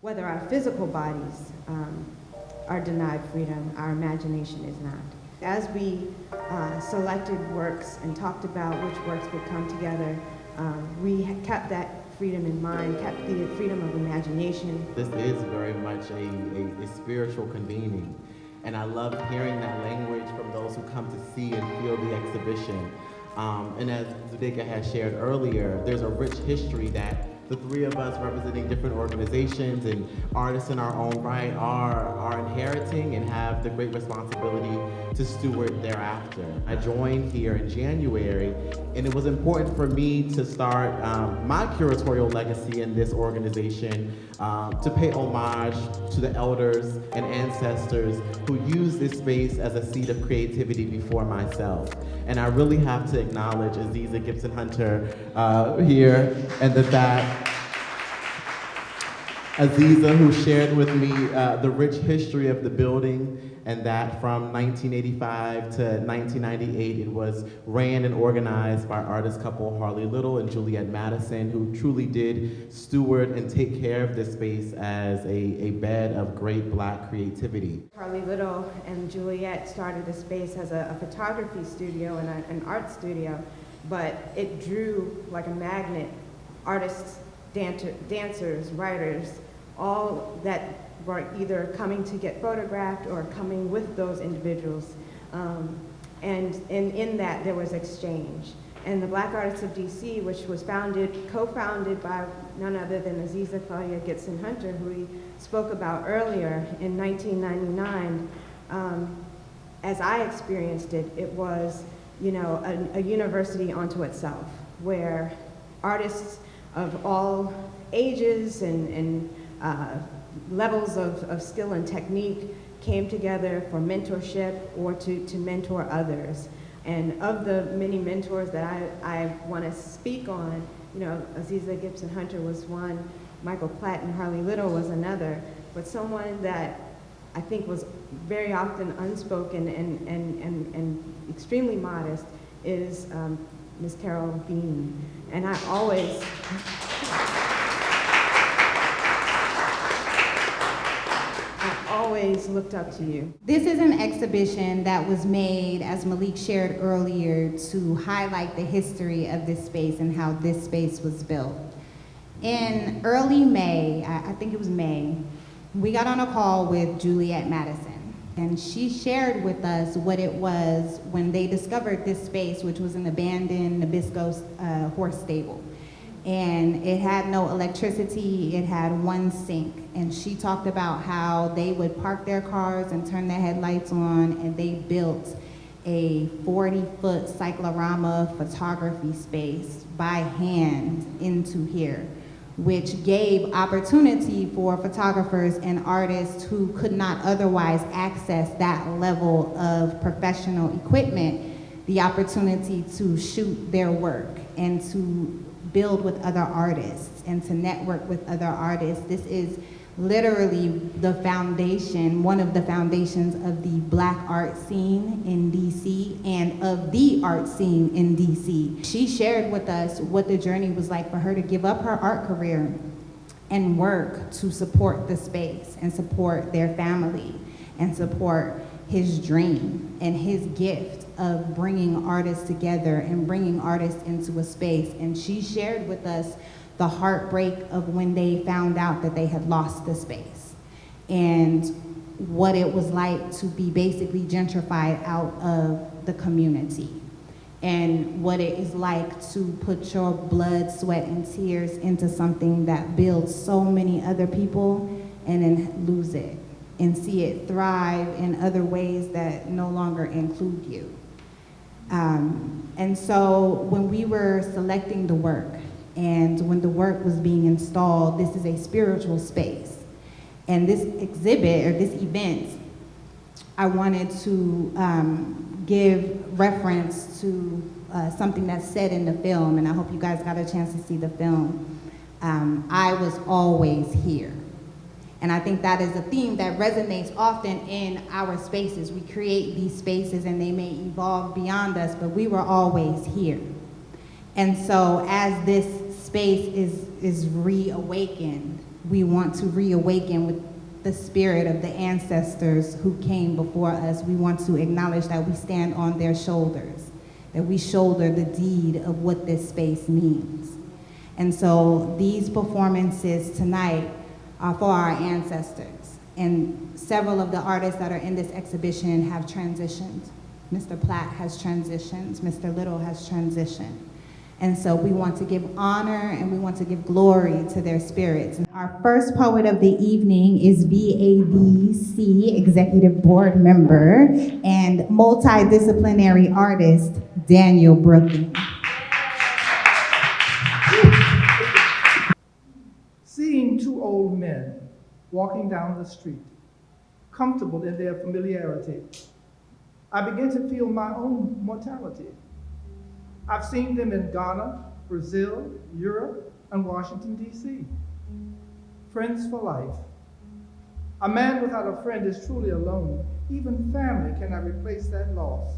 Whether our physical bodies are denied freedom, our imagination is not. As we selected works and talked about which works would come together, we kept that freedom in mind, kept the freedom of imagination. This is very much a spiritual convening, and I love hearing that language from those who come to see and feel the exhibition. And as Zsudayka has shared earlier, there's a rich history that the three of us representing different organizations and artists in our own right are inheriting and have the great responsibility to steward thereafter. I joined here in January, and it was important for me to start my curatorial legacy in this organization to pay homage to the elders and ancestors who used this space as a seat of creativity before myself. And I really have to acknowledge Aziza Gibson-Hunter here, and that Aziza, who shared with me the rich history of the building, and that from 1985 to 1998, it was ran and organized by artist couple Harley Little and Juliet Madison, who truly did steward and take care of this space as a bed of great Black creativity. Harley Little and Juliet started the space as a photography studio and an art studio, but it drew like a magnet artists, dancers, writers, all that were either coming to get photographed or coming with those individuals. And in that there was exchange. And the Black Artists of DC, which was co-founded by none other than Aziza Claudia Gibson-Hunter, who we spoke about earlier in 1999, as I experienced it, it was, you know, a university unto itself, where artists of all ages and levels of skill and technique came together for mentorship or to mentor others. And of the many mentors that I want to speak on, you know, Aziza Gibson-Hunter was one, Michael Platt and Harley Little was another, but someone that I think was very often unspoken and extremely modest is Ms. Carol Beane. And I always looked up to you. This is an exhibition that was made, as Maleke shared earlier, to highlight the history of this space and how this space was built. In early May, I think it was May, we got on a call with Juliet Madison, and she shared with us what it was when they discovered this space, which was an abandoned Nabisco horse stable. And it had no electricity, it had one sink. And she talked about how they would park their cars and turn their headlights on, and they built a 40-foot cyclorama photography space by hand into here, which gave opportunity for photographers and artists who could not otherwise access that level of professional equipment, the opportunity to shoot their work and to build with other artists and to network with other artists. This is literally the foundation, one of the foundations of the Black art scene in DC and of the art scene in DC. She shared with us what the journey was like for her to give up her art career and work to support the space and support their family and support his dream and his gift of bringing artists together and bringing artists into a space. And she shared with us the heartbreak of when they found out that they had lost the space and what it was like to be basically gentrified out of the community and what it is like to put your blood, sweat, and tears into something that builds so many other people and then lose it and see it thrive in other ways that no longer include you. And so when we were selecting the work and when the work was being installed, this is a spiritual space. And this exhibit or this event, I wanted to give reference to something that's said in the film, and I hope you guys got a chance to see the film. I was always here. And I think that is a theme that resonates often in our spaces. We create these spaces and they may evolve beyond us, but we were always here. And so as this space is reawakened. We want to reawaken with the spirit of the ancestors who came before us. We want to acknowledge that we stand on their shoulders, that we shoulder the deed of what this space means. And so these performances tonight are for our ancestors. And several of the artists that are in this exhibition have transitioned. Mr. Platt has transitioned, Mr. Little has transitioned. And so we want to give honor and we want to give glory to their spirits. Our first poet of the evening is BADC Executive Board Member and multidisciplinary artist, Daniel Brookings. Seeing two old men walking down the street, comfortable in their familiarity, I begin to feel my own mortality. I've seen them in Ghana, Brazil, Europe, and Washington, D.C. Friends for life. A man without a friend is truly alone. Even family cannot replace that loss.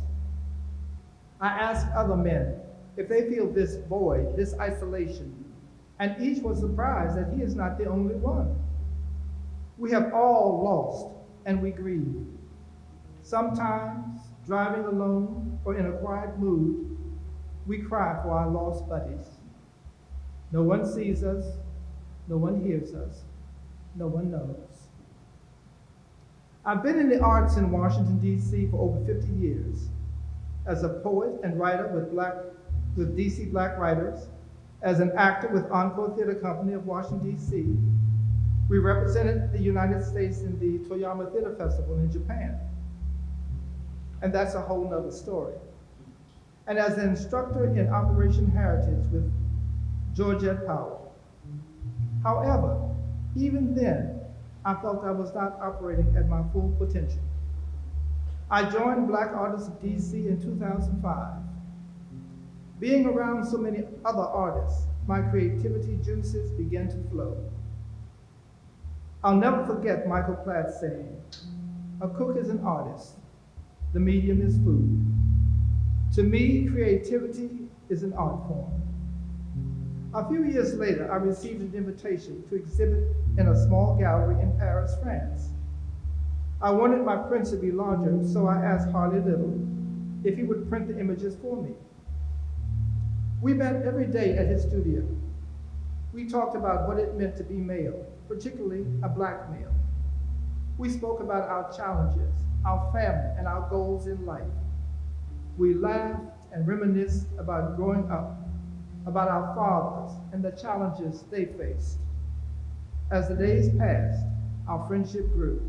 I ask other men if they feel this void, this isolation, and each was surprised that he is not the only one. We have all lost, and we grieve. Sometimes, driving alone or in a quiet mood, we cry for our lost buddies. No one sees us, no one hears us, no one knows. I've been in the arts in Washington, D.C. for over 50 years, as a poet and writer with D.C. Black Writers, as an actor with Encore Theater Company of Washington, D.C. We represented the United States in the Toyama Theater Festival in Japan. And that's a whole nother story. And as an instructor in Operation Heritage with Georgette Powell. However, even then, I felt I was not operating at my full potential. I joined Black Artists of DC in 2005. Being around so many other artists, my creativity juices began to flow. I'll never forget Michael Platt saying, "A cook is an artist, the medium is food." To me, creativity is an art form. A few years later, I received an invitation to exhibit in a small gallery in Paris, France. I wanted my prints to be larger, so I asked Harley Little if he would print the images for me. We met every day at his studio. We talked about what it meant to be male, particularly a Black male. We spoke about our challenges, our family, and our goals in life. We laughed and reminisced about growing up, about our fathers and the challenges they faced. As the days passed, our friendship grew.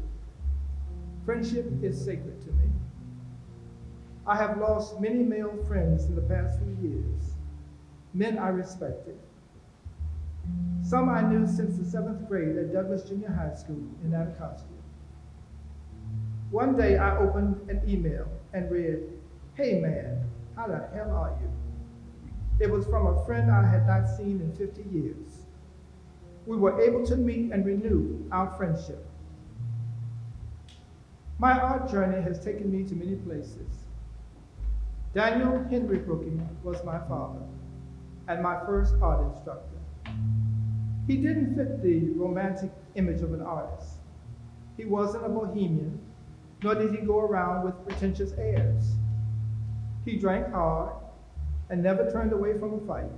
Friendship is sacred to me. I have lost many male friends in the past few years, men I respected. Some I knew since the 7th grade at Douglas Junior High School in Anacostia. One day I opened an email and read, "Hey man, how the hell are you?" It was from a friend I had not seen in 50 years. We were able to meet and renew our friendship. My art journey has taken me to many places. Daniel Henry Brookings was my father and my first art instructor. He didn't fit the romantic image of an artist. He wasn't a bohemian, nor did he go around with pretentious airs. He drank hard and never turned away from a fight.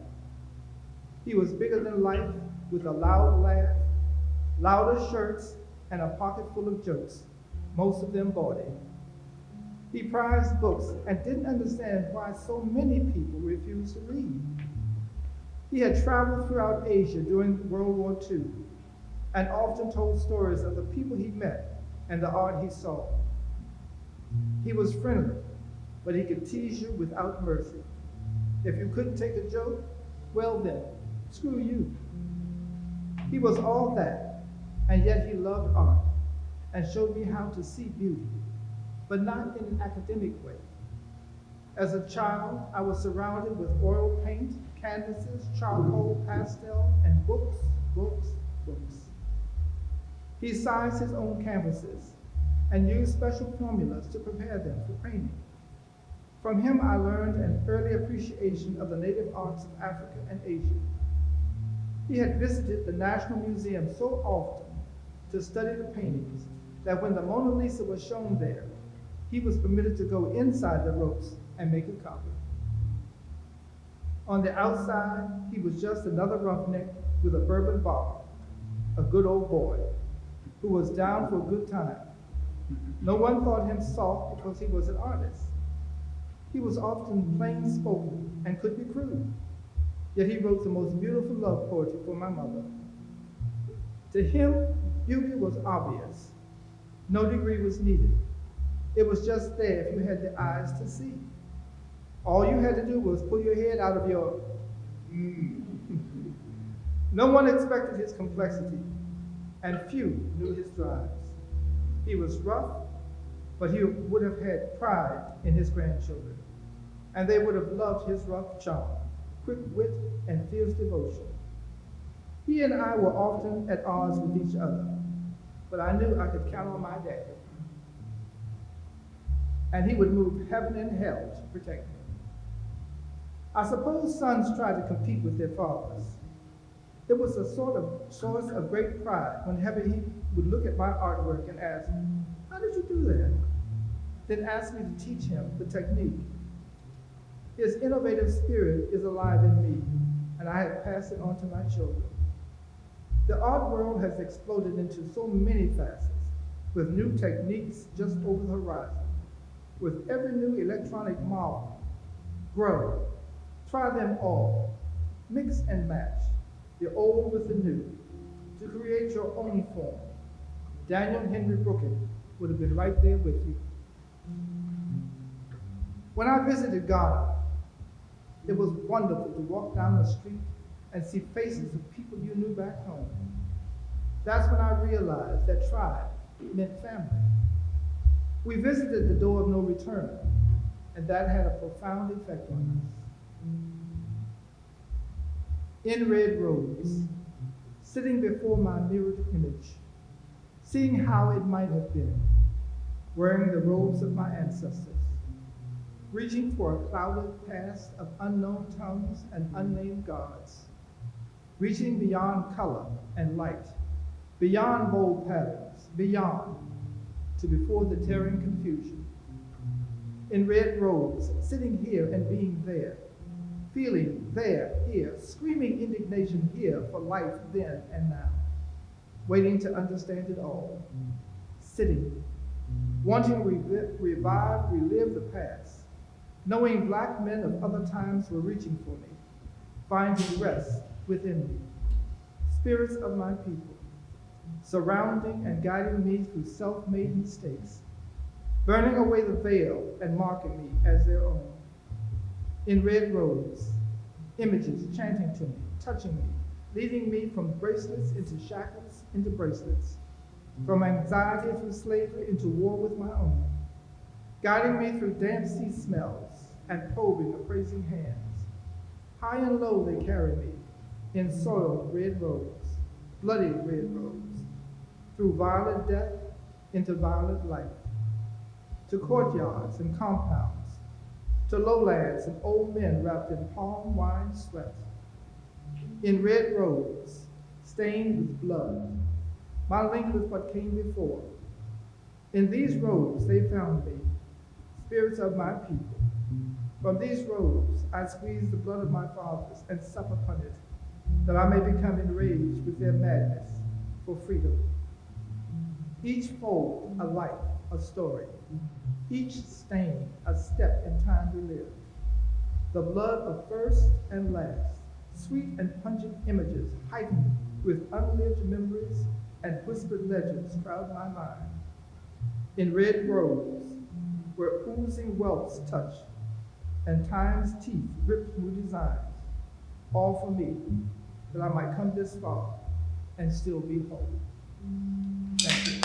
He was bigger than life with a loud laugh, louder shirts, and a pocket full of jokes, most of them bawdy. He prized books and didn't understand why so many people refused to read. He had traveled throughout Asia during World War II and often told stories of the people he met and the art he saw. He was friendly, but he could tease you without mercy. If you couldn't take a joke, well then, screw you. He was all that, and yet he loved art and showed me how to see beauty, but not in an academic way. As a child, I was surrounded with oil paint, canvases, charcoal, pastel, and books, books, books. He sized his own canvases and used special formulas to prepare them for painting. From him, I learned an early appreciation of the native arts of Africa and Asia. He had visited the National Museum so often to study the paintings that when the Mona Lisa was shown there, he was permitted to go inside the ropes and make a copy. On the outside, he was just another roughneck with a bourbon bottle, a good old boy who was down for a good time. No one thought him soft because he was an artist. He was often plain-spoken and could be crude, yet he wrote the most beautiful love poetry for my mother. To him, beauty was obvious. No degree was needed. It was just there if you had the eyes to see. All you had to do was pull your head out of your No one expected his complexity, and few knew his drives. He was rough, but he would have had pride in his grandchildren, and they would have loved his rough charm, quick wit, and fierce devotion. He and I were often at odds with each other, but I knew I could count on my dad, and he would move heaven and hell to protect me. I suppose sons try to compete with their fathers. It was a sort of source of great pride whenever he would look at my artwork and ask, "How did you do that?" Then ask me to teach him the technique. His innovative spirit is alive in me, and I have passed it on to my children. The art world has exploded into so many facets, with new techniques just over the horizon. With every new electronic marvel, grow, try them all, mix and match, the old with the new, to create your own form. Daniel Henry Brookings would have been right there with you. When I visited Ghana, it was wonderful to walk down the street and see faces of people you knew back home. That's when I realized that tribe meant family. We visited the door of no return, and that had a profound effect on us. In red robes, sitting before my mirrored image, seeing how it might have been, wearing the robes of my ancestors, reaching for a clouded past of unknown tongues and unnamed gods, reaching beyond color and light, beyond bold patterns, beyond to before the tearing confusion. In red robes, sitting here and being there, feeling there, here, screaming indignation here for life then and now, waiting to understand it all, sitting, wanting to relive the past, knowing black men of other times were reaching for me, finding rest within me, spirits of my people, surrounding and guiding me through self-made mistakes, burning away the veil and marking me as their own. In red robes, images chanting to me, touching me, leading me from bracelets into shackles into bracelets, from anxiety through slavery into war with my own, guiding me through damp sea smells and probing appraising hands. High and low they carry me in soiled red robes, bloody red robes, through violent death into violent life, to courtyards and compounds, to lowlands and old men wrapped in palm wine sweat. In red robes, stained with blood, my link with what came before. In these robes they found me, spirits of my people. From these robes I squeeze the blood of my fathers and sup upon it, that I may become enraged with their madness for freedom. Each fold a life, a story. Each stain a step in time relived. The blood of first and last, sweet and pungent images heightened with unlived memories and whispered legends crowd my mind. In red robes, where oozing welts touch, and time's teeth rip through designs, all for me, that I might come this far and still be whole. Thank you.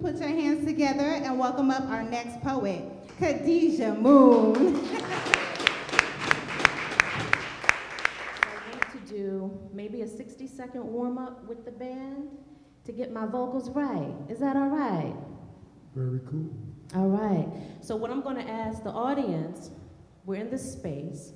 Put your hands together and welcome up our next poet, Khadijah Moon. I want to do maybe a 60-second warm-up with the band to get my vocals right. Is that all right? Very cool. All right. So what I'm going to ask the audience, we're in this space,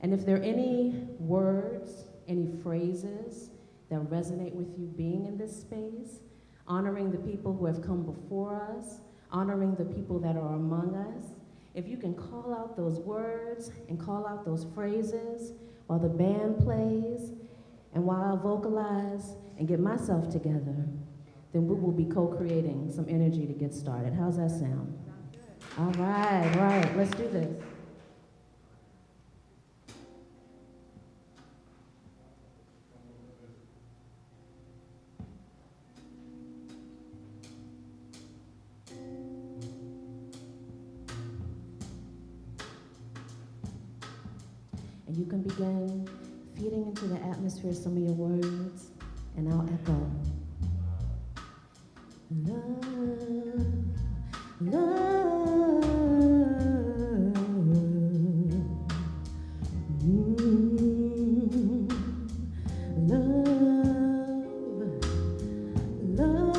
and if there are any words, any phrases that resonate with you being in this space, honoring the people who have come before us, honoring the people that are among us, if you can call out those words and call out those phrases while the band plays and while I vocalize and get myself together, then we will be co-creating some energy to get started. How's that sound? All right, let's do this. And you can begin feeding into the atmosphere some of your words, and I'll echo. Love, love, love, love, love.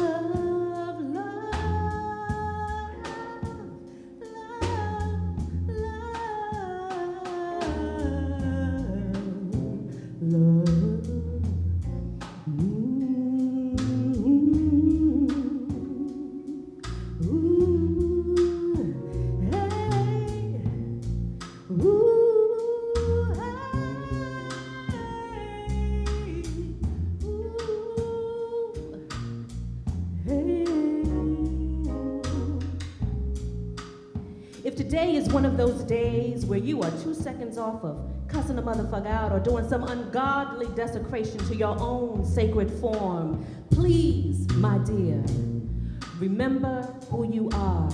If today is one of those days where you are 2 seconds off of cussing a motherfucker out or doing some ungodly desecration to your own sacred form, please, my dear, remember who you are.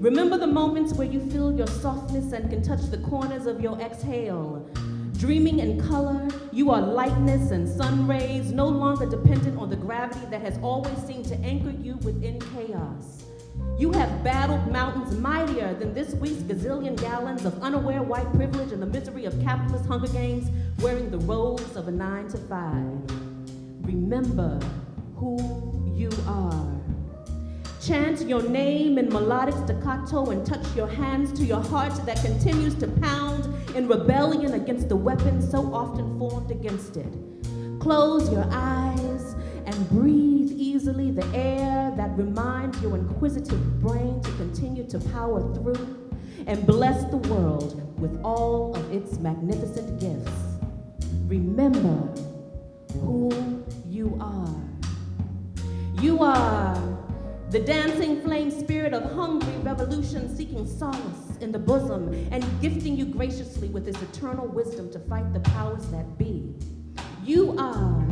Remember the moments where you feel your softness and can touch the corners of your exhale. Dreaming in color, you are lightness and sun rays, no longer dependent on the gravity that has always seemed to anchor you within chaos. You have battled mountains mightier than this week's gazillion gallons of unaware white privilege and the misery of capitalist Hunger Games wearing the robes of a 9 to 5. Remember who you are. Chant your name in melodic staccato and touch your hands to your heart that continues to pound in rebellion against the weapon so often formed against it. Close your eyes and breathe easily the air that reminds your inquisitive brain to continue to power through and bless the world with all of its magnificent gifts. Remember who you are. You are the dancing flame spirit of hungry revolution seeking solace in the bosom and gifting you graciously with its eternal wisdom to fight the powers that be. You are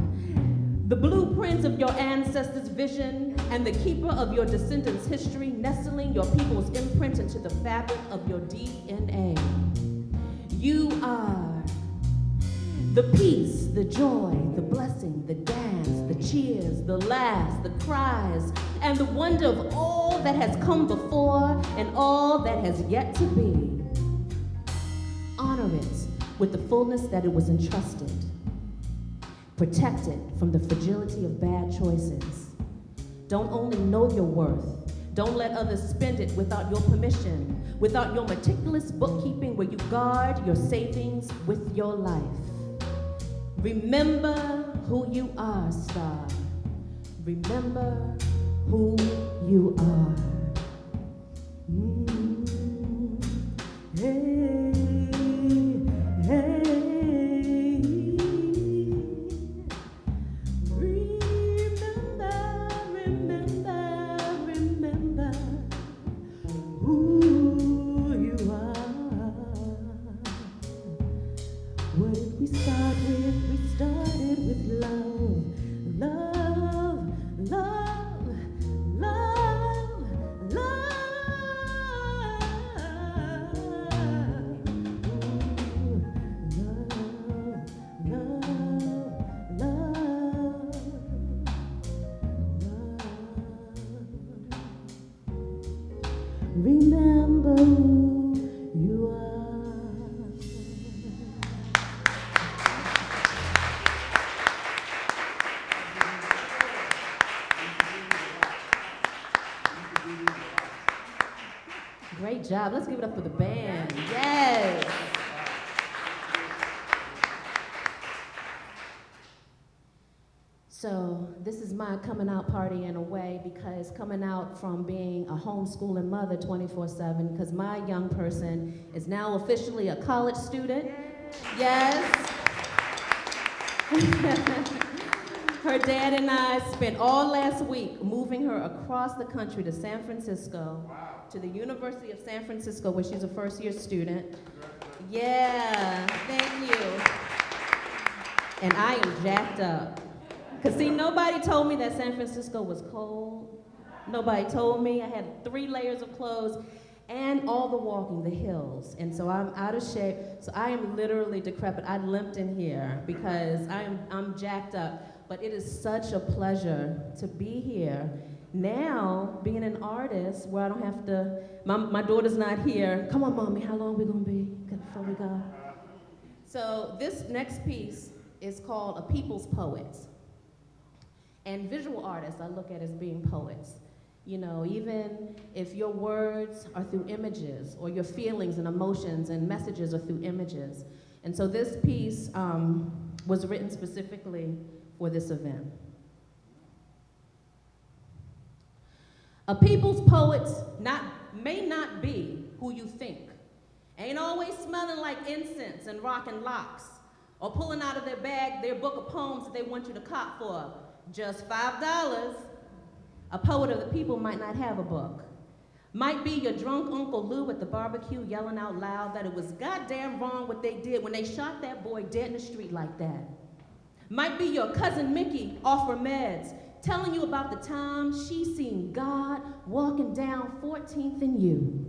the blueprints of your ancestors' vision and the keeper of your descendants' history, nestling your people's imprint into the fabric of your DNA. You are the peace, the joy, the blessing, the dance, the cheers, the laughs, the cries, and the wonder of all that has come before and all that has yet to be. Honor it with the fullness that it was entrusted. Protect it from the fragility of bad choices. Don't only know your worth, don't let others spend it without your permission, without your meticulous bookkeeping where you guard your savings with your life. Remember who you are, star. Remember who you are. Hey, hey. Remember who you are. What did we start with? We started with love, love, love, love, remember who you are. job. Let's give it up for the band. Yes. So this is my coming out party in a way, because coming out from being a homeschooling mother 24/7, because my young person is now officially a college student. Yes. Her dad and I spent all last week moving her across the country to San Francisco, to the University of San Francisco, where she's a first-year student. Yeah, thank you. And I am jacked up. Because see, nobody told me that San Francisco was cold. Nobody told me. I had 3 layers of clothes and all the walking, the hills. And so I'm out of shape. So I am literally decrepit. I limped in here because I'm jacked up. But it is such a pleasure to be here. Now, being an artist where I don't have to, my daughter's not here. Come on, Mommy, how long we gonna be before we go? So this next piece is called A People's Poets. And visual artists I look at as being poets. You know, even if your words are through images, or your feelings and emotions and messages are through images. And so this piece was written specifically for this event. A people's poet may not be who you think. Ain't always smelling like incense and rocking locks, or pulling out of their bag their book of poems that they want you to cop for just $5. A poet of the people might not have a book. Might be your drunk Uncle Lou at the barbecue yelling out loud that it was goddamn wrong what they did when they shot that boy dead in the street like that. Might be your cousin Mickey off her meds, telling you about the time she seen God walking down 14th and U.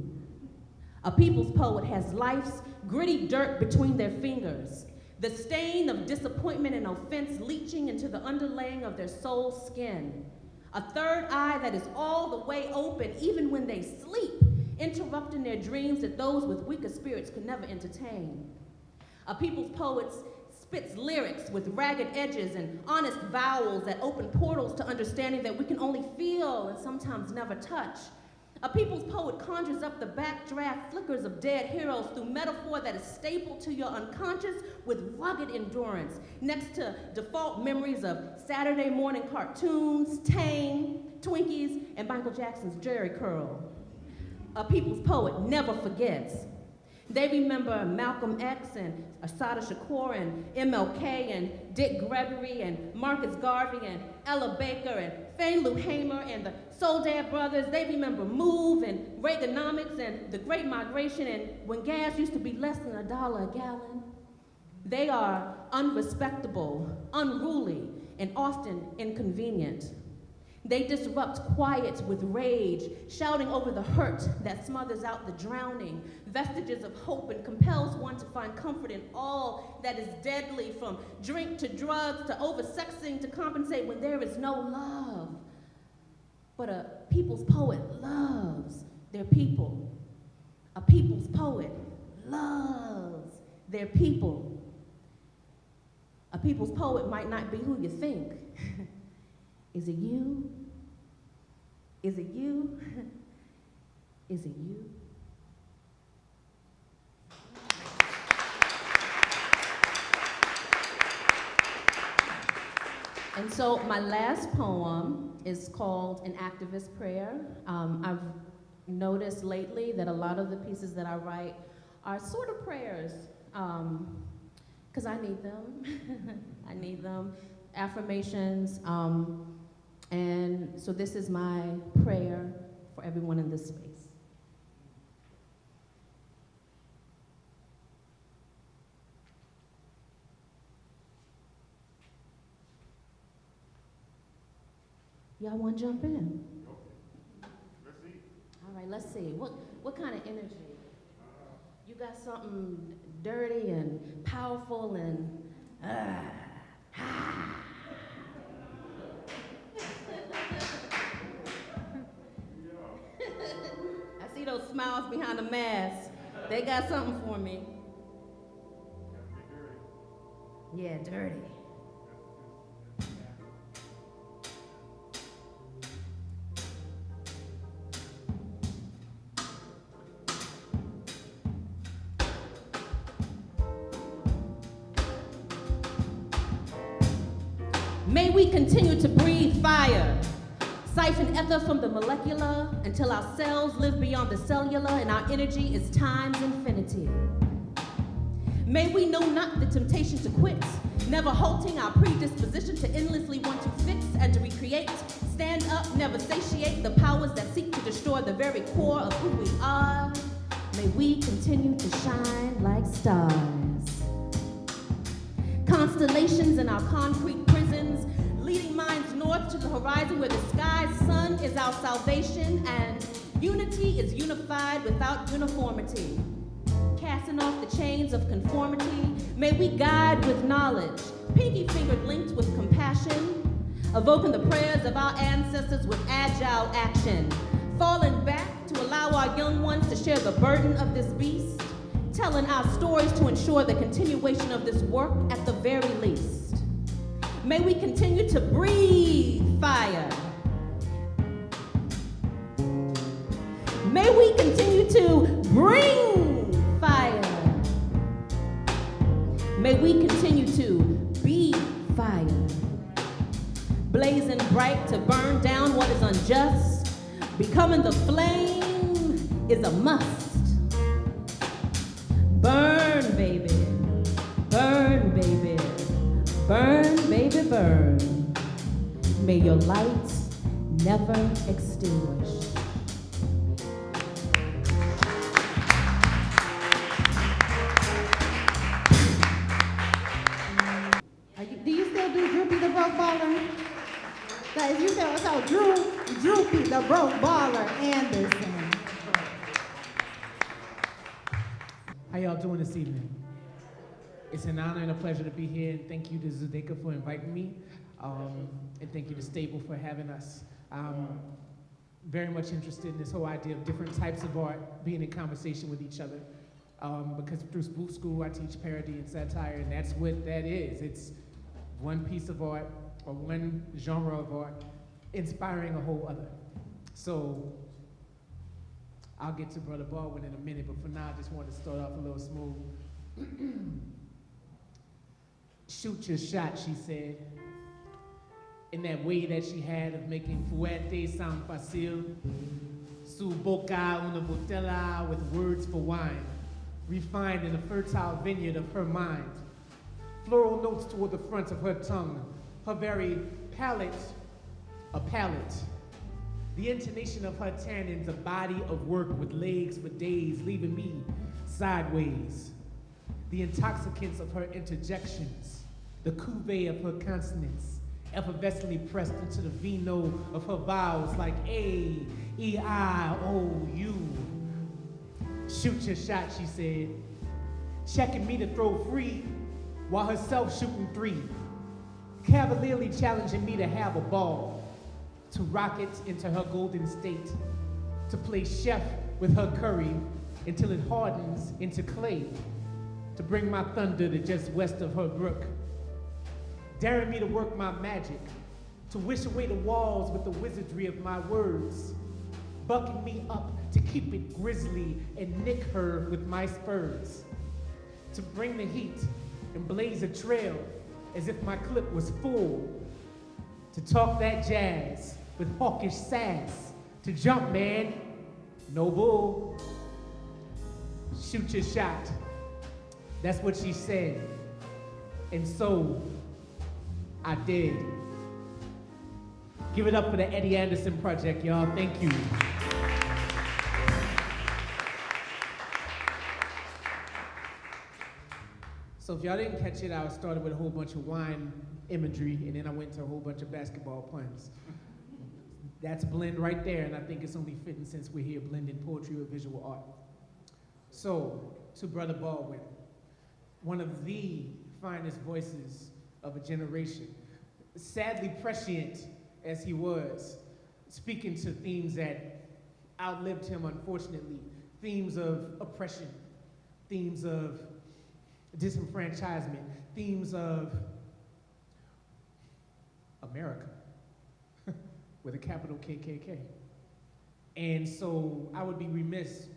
A people's poet has life's gritty dirt between their fingers, the stain of disappointment and offense leaching into the underlaying of their soul skin. A third eye that is all the way open even when they sleep, interrupting their dreams that those with weaker spirits could never entertain. A people's poet spits lyrics with ragged edges and honest vowels that open portals to understanding that we can only feel and sometimes never touch. A people's poet conjures up the backdraft flickers of dead heroes through metaphor that is staple to your unconscious with rugged endurance, next to default memories of Saturday morning cartoons, Tang, Twinkies, and Michael Jackson's Jerry Curl. A people's poet never forgets. They remember Malcolm X and Assata Shakur and MLK and Dick Gregory and Marcus Garvey and Ella Baker and Fannie Lou Hamer and the Soledad Brothers. They remember Move and Reaganomics and the Great Migration and when gas used to be less than $1 a gallon. They are unrespectable, unruly, and often inconvenient. They disrupt quiet with rage, shouting over the hurt that smothers out the drowning, vestiges of hope, and compels one to find comfort in all that is deadly, from drink to drugs to oversexing to compensate when there is no love. But a people's poet loves their people. A people's poet loves their people. A people's poet might not be who you think. Is it you? Is it you? Is it you? And so my last poem is called An Activist Prayer. I've noticed lately that a lot of the pieces that I write are sort of prayers, because I need them. I need them. Affirmations. And so this is my prayer for everyone in this space. Y'all want to jump in? Let's see. All right, let's see. What kind of energy? You got something dirty and powerful and I see those smiles behind the mask. They got something for me. Yeah, dirty. May we continue to breathe fire, siphon ether from the molecular until our cells live beyond the cellular and our energy is time's infinity. May we know not the temptation to quit, never halting our predisposition to endlessly want to fix and to recreate. Stand up, never satiate the powers that seek to destroy the very core of who we are. May we continue to shine like stars. Constellations in our concrete prisons, leading minds north to the horizon where the sky's sun is our salvation and unity is unified without uniformity. Casting off the chains of conformity, may we guide with knowledge, pinky fingered linked with compassion, evoking the prayers of our ancestors with agile action, falling back to allow our young ones to share the burden of this beast, telling our stories to ensure the continuation of this work at the very least. May we continue to breathe fire. May we continue to bring fire. May we continue to be fire. Blazing bright to burn down what is unjust. Becoming the flame is a must. Burn, baby. Burn, baby. Burn, baby, burn. May your light never extinguish. Do you still do Droopy the Broke Baller? Like you said, so Droopy the Broke Baller Anderson. How y'all doing this evening? It's an honor and a pleasure to be here, and thank you to Zsudayka for inviting me, and thank you to Stable for having us. I'm very much interested in this whole idea of different types of art being in conversation with each other, because through Spoof School I teach parody and satire, and that's what that is. It's one piece of art, or one genre of art, inspiring a whole other. So, I'll get to Brother Baldwin in a minute, but for now I just want to start off a little smooth. Shoot your shot, she said, in that way that she had of making fuerte sound facile, su boca una botella with words for wine, refined in the fertile vineyard of her mind. Floral notes toward the front of her tongue, her very palate, a palate. The intonation of her tannins, a body of work with legs for days, leaving me sideways. The intoxicants of her interjections, the cuvee of her consonants, effervescently pressed into the vino of her vowels like A, E, I, O, U. Shoot your shot, she said, checking me to throw free while herself shooting three, cavalierly challenging me to have a ball, to rock it into her golden state, to play chef with her curry until it hardens into clay, to bring my thunder to just west of her brook, daring me to work my magic, to wish away the walls with the wizardry of my words, bucking me up to keep it grisly and nick her with my spurs, to bring the heat and blaze a trail as if my clip was full, to talk that jazz with hawkish sass, to jump, man, no bull. Shoot your shot. That's what she said. And so, I did. Give it up for the Eddie Anderson Project, y'all. Thank you. So if y'all didn't catch it, I started with a whole bunch of wine imagery, and then I went to a whole bunch of basketball puns. That's a blend right there, and I think it's only fitting since we're here blending poetry with visual art. So, to Brother Baldwin, one of the finest voices of a generation, sadly prescient as he was, speaking to themes that outlived him, unfortunately, themes of oppression, themes of disenfranchisement, themes of America with a capital KKK. And so I would be remiss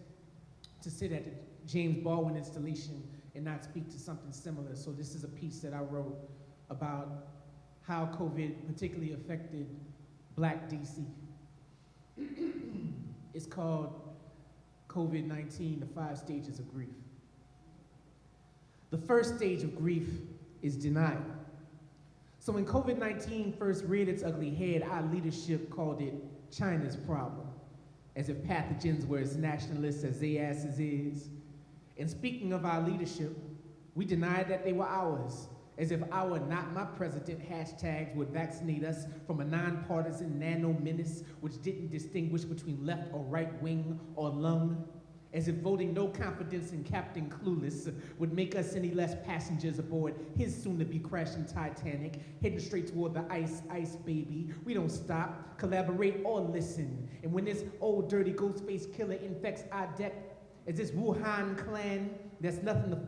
to sit at the James Baldwin installation and not speak to something similar. So this is a piece that I wrote about how COVID particularly affected Black DC. It's called COVID-19, the 5 stages of grief. The first stage of grief is denial. So when COVID-19 first reared its ugly head, our leadership called it China's problem, as if pathogens were as nationalist as they asses is. And speaking of our leadership, we denied that they were ours, as if our not my president hashtags would vaccinate us from a nonpartisan nano menace which didn't distinguish between left or right wing or lung, as if voting no confidence in Captain Clueless would make us any less passengers aboard his soon-to-be crashing Titanic, heading straight toward the ice baby. We don't stop, collaborate, or listen. And when this old dirty ghost-faced killer infects our deck, as this Wuhan clan that's nothing to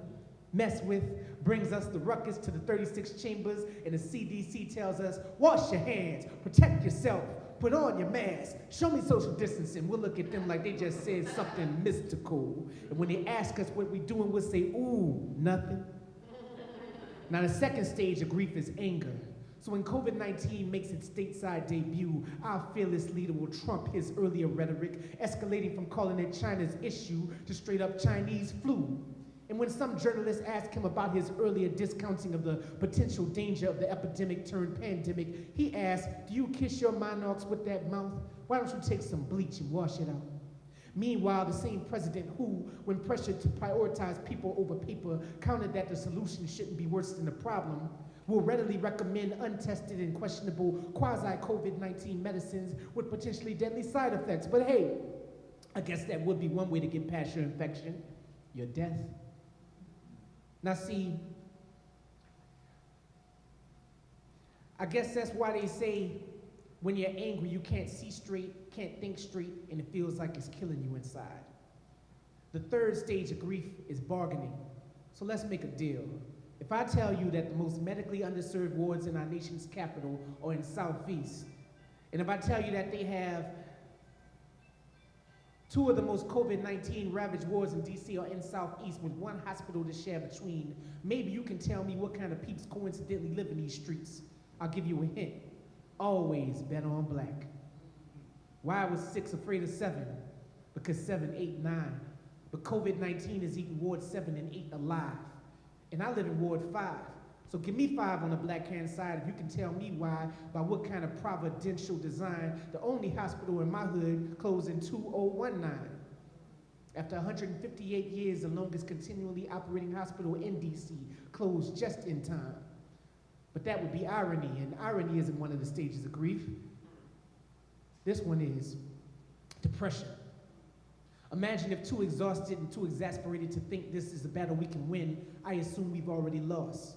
mess with brings us the ruckus to the 36 chambers, and the CDC tells us, wash your hands, protect yourself, put on your mask, show me social distancing. We'll look at them like they just said something mystical. And when they ask us what we doing, we'll say, ooh, nothing. Now the second stage of grief is anger. So when COVID-19 makes its stateside debut, our fearless leader will trump his earlier rhetoric, escalating from calling it China's issue to straight up Chinese flu. And when some journalists ask him about his earlier discounting of the potential danger of the epidemic turned pandemic, he asks, do you kiss your monarchs with that mouth? Why don't you take some bleach and wash it out? Meanwhile, the same president who, when pressured to prioritize people over paper, countered that the solution shouldn't be worse than the problem, will readily recommend untested and questionable quasi-COVID-19 medicines with potentially deadly side effects. But hey, I guess that would be one way to get past your infection, your death. Now see, I guess that's why they say when you're angry, you can't see straight, can't think straight, and it feels like it's killing you inside. The third stage of grief is bargaining. So let's make a deal. If I tell you that the most medically underserved wards in our nation's capital are in Southeast, and if I tell you that they have 2 of the most COVID-19 ravaged wards in DC are in Southeast with 1 hospital to share between, maybe you can tell me what kind of peeps coincidentally live in these streets. I'll give you a hint. Always bet on Black. Why was 6 afraid of 7? Because 7, 8, 9. But COVID-19 is eating Ward 7 and 8 alive. And I live in Ward 5. So give me 5 on the Black-hand side if you can tell me why, by what kind of providential design, the only hospital in my hood closed in 2019. After 158 years, the longest continually operating hospital in DC closed just in time. But that would be irony, and irony isn't one of the stages of grief. This one is depression. Imagine if too exhausted and too exasperated to think this is a battle we can win, I assume we've already lost.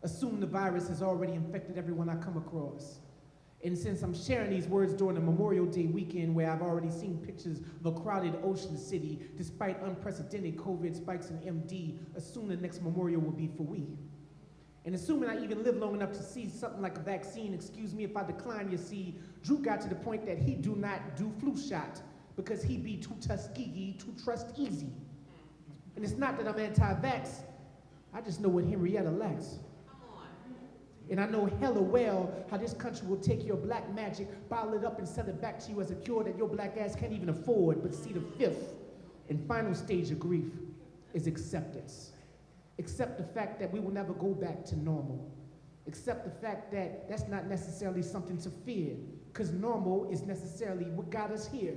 Assume the virus has already infected everyone I come across. And since I'm sharing these words during a Memorial Day weekend where I've already seen pictures of a crowded Ocean City, despite unprecedented COVID spikes in MD, assume the next memorial will be for we. And assuming I even live long enough to see something like a vaccine, excuse me if I decline, you see, Drew got to the point that he do not do flu shot because he be too Tuskegee, too trust easy. And it's not that I'm anti-vax, I just know what Henrietta lacks. And I know hella well how this country will take your black magic, bottle it up and sell it back to you as a cure that your black ass can't even afford. But see, the 5th and final stage of grief is acceptance. Accept the fact that we will never go back to normal. Accept the fact that that's not necessarily something to fear, because normal is necessarily what got us here.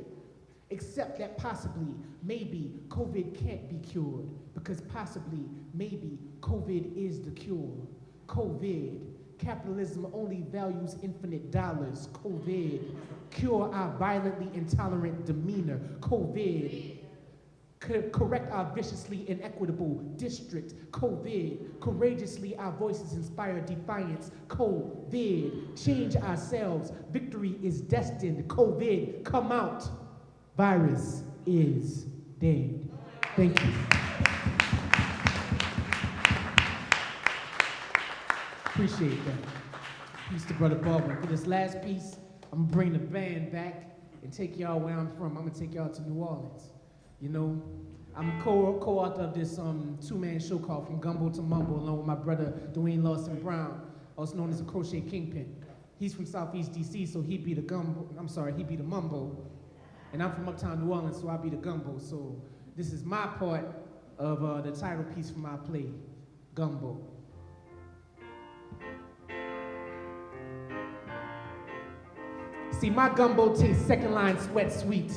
Accept that possibly, maybe, COVID can't be cured, because possibly, maybe, COVID is the cure. COVID. Capitalism only values infinite dollars. COVID. Cure our violently intolerant demeanor. COVID. Correct our viciously inequitable district. COVID. Courageously our voices inspire defiance. COVID. Change ourselves. Victory is destined. COVID. Come out. Virus is dead. Thank you. Appreciate that. Peace to Brother Baldwin. For this last piece, I'm gonna bring the band back and take y'all where I'm from. I'm gonna take y'all to New Orleans. You know, I'm co-author of this 2-man show called From Gumbo to Mumble, along with my brother Dwayne Lawson Brown. also known as a crochet kingpin. He's from Southeast DC, so he be the gumbo. He be the mumbo. And I'm from Uptown New Orleans, so I be the gumbo. So this is my part of the title piece for my play, Gumbo. See, my gumbo tastes second line sweat sweet.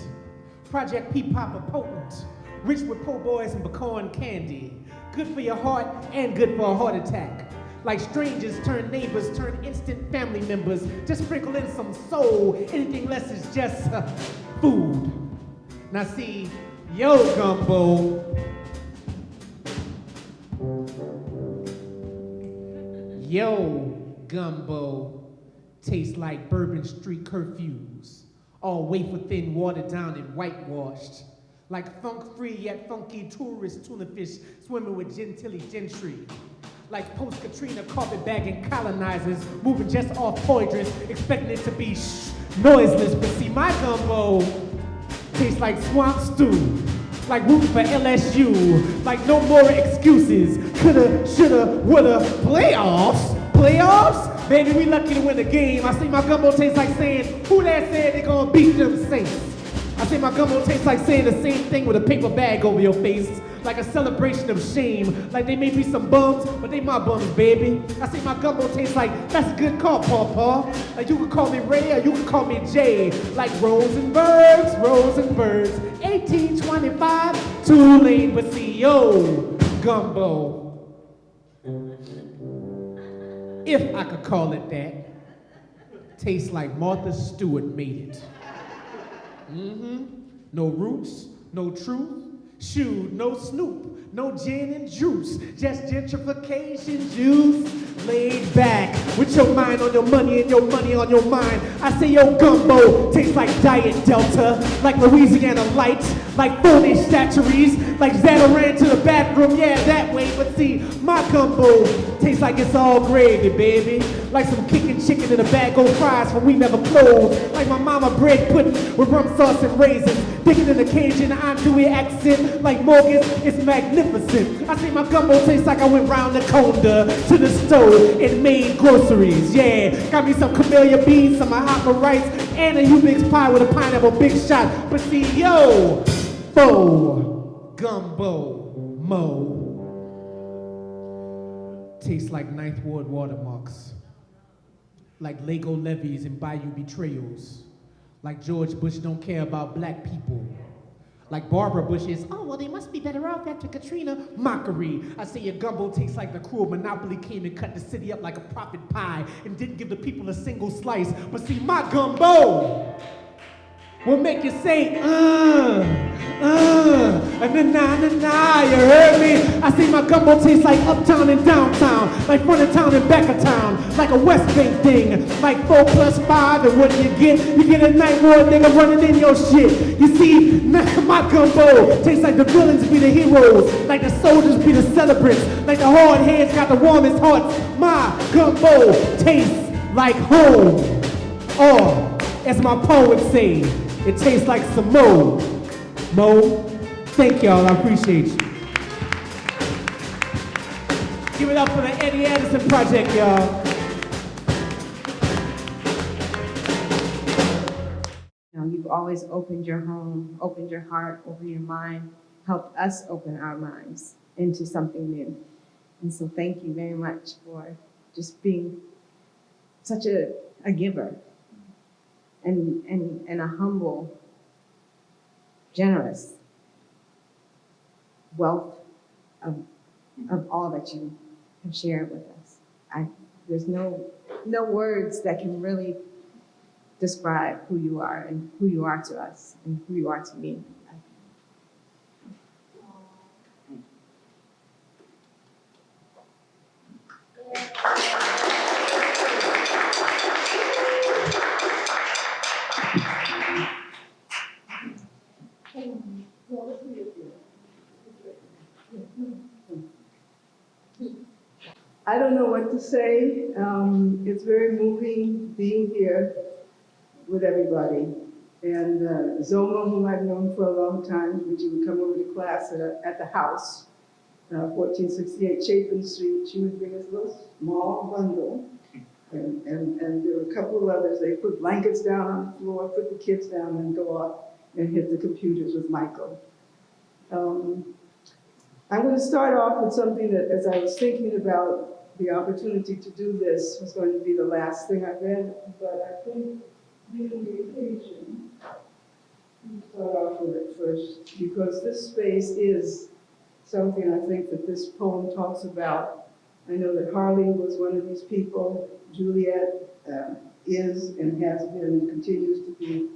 Project P-Pop potent, rich with po' boys and pecan candy. Good for your heart and good for a heart attack. Like strangers turn neighbors, turn instant family members. Just sprinkle in some soul. Anything less is just food. Now see, yo gumbo. Yo gumbo tastes like Bourbon Street curfews. All wafer thin, watered down and whitewashed. Like funk-free yet funky tourist tuna fish swimming with gentilly gentry. Like post-Katrina carpetbagging colonizers moving just off poitras, expecting it to be noiseless. But see, my gumbo tastes like swamp stew. Like rooting for LSU. Like no more excuses. Coulda, shoulda, woulda. Playoffs? Playoffs? Baby, we lucky to win the game. I see my gumbo tastes like saying, who that said they gonna beat them Saints? I say my gumbo tastes like saying the same thing with a paper bag over your face. Like a celebration of shame. Like they may be some bums, but they my bums, baby. I say my gumbo tastes like, that's a good call, Paw. Like you can call me Ray or you can call me Jay. Like Rosenbergs, 1825, too late, but see, yo, gumbo. If I could call it that, tastes like Martha Stewart made it. No roots, no truth, shoot, no Snoop, no gin and juice, just gentrification juice. Laid back with your mind on your money and your money on your mind. I say your gumbo tastes like Diet Delta, like Louisiana Lights, like phony statuaries, like Zeta ran to the bathroom, yeah, that way. But see, my gumbo tastes like it's all gravy, baby. Like some kicking chicken in a bag of fries from We Never Closed. Like my mama bread pudding with rum sauce and raisins. Digging in the Cajun andouille accent. Like Morgan's, it's magnificent. I say my gumbo tastes like I went round the Conda to the stove and made groceries, yeah. Got me some camellia beans, some mahama rice, and a Ubix pie with a pineapple big shot. But see, yo, faux gumbo mo tastes like Ninth Ward watermarks. Like Lego levees and Bayou betrayals. Like George Bush don't care about black people. Like Barbara Bush is, oh, well, they must be better off after Katrina. Mockery. I say your gumbo tastes like the crew of Monopoly came and cut the city up like a profit pie and didn't give the people a single slice. But see, my gumbo will make you say, and then nah, you heard me? I say my gumbo tastes like uptown and downtown, like front of town and back of town, like a West Bank thing, like 4 + 5, and what do you get? You get a night war nigga running in your shit. You see, my gumbo tastes like the villains be the heroes, like the soldiers be the celebrants, like the hard heads got the warmest hearts. My gumbo tastes like home, or as my poets say, it tastes like some mo. Mo, thank y'all, I appreciate you. Give it up for the Eddie Anderson Project, y'all. You know, you've always opened your home, opened your heart, opened your mind, helped us open our minds into something new. And so thank you very much for just being such a giver and a humble, generous wealth of all that you have shared with us. There's no words that can really describe who you are and who you are to us and who you are to me. I don't know what to say. It's very moving being here with everybody. And Zoma, whom I've known for a long time, when she would come over to class at the house, 1468 Chapin Street, she would bring us a little small bundle And there were a couple of others. They put blankets down on the floor, put the kids down, and go up and hit the computers with Michael. I'm going to start off with something that, as I was thinking about the opportunity to do this, was going to be the last thing I read, but I think being the occasion, start off with it first, because this space is something I think that this poem talks about. I know that Harley was one of these people. Juliet is and has been and continues to be.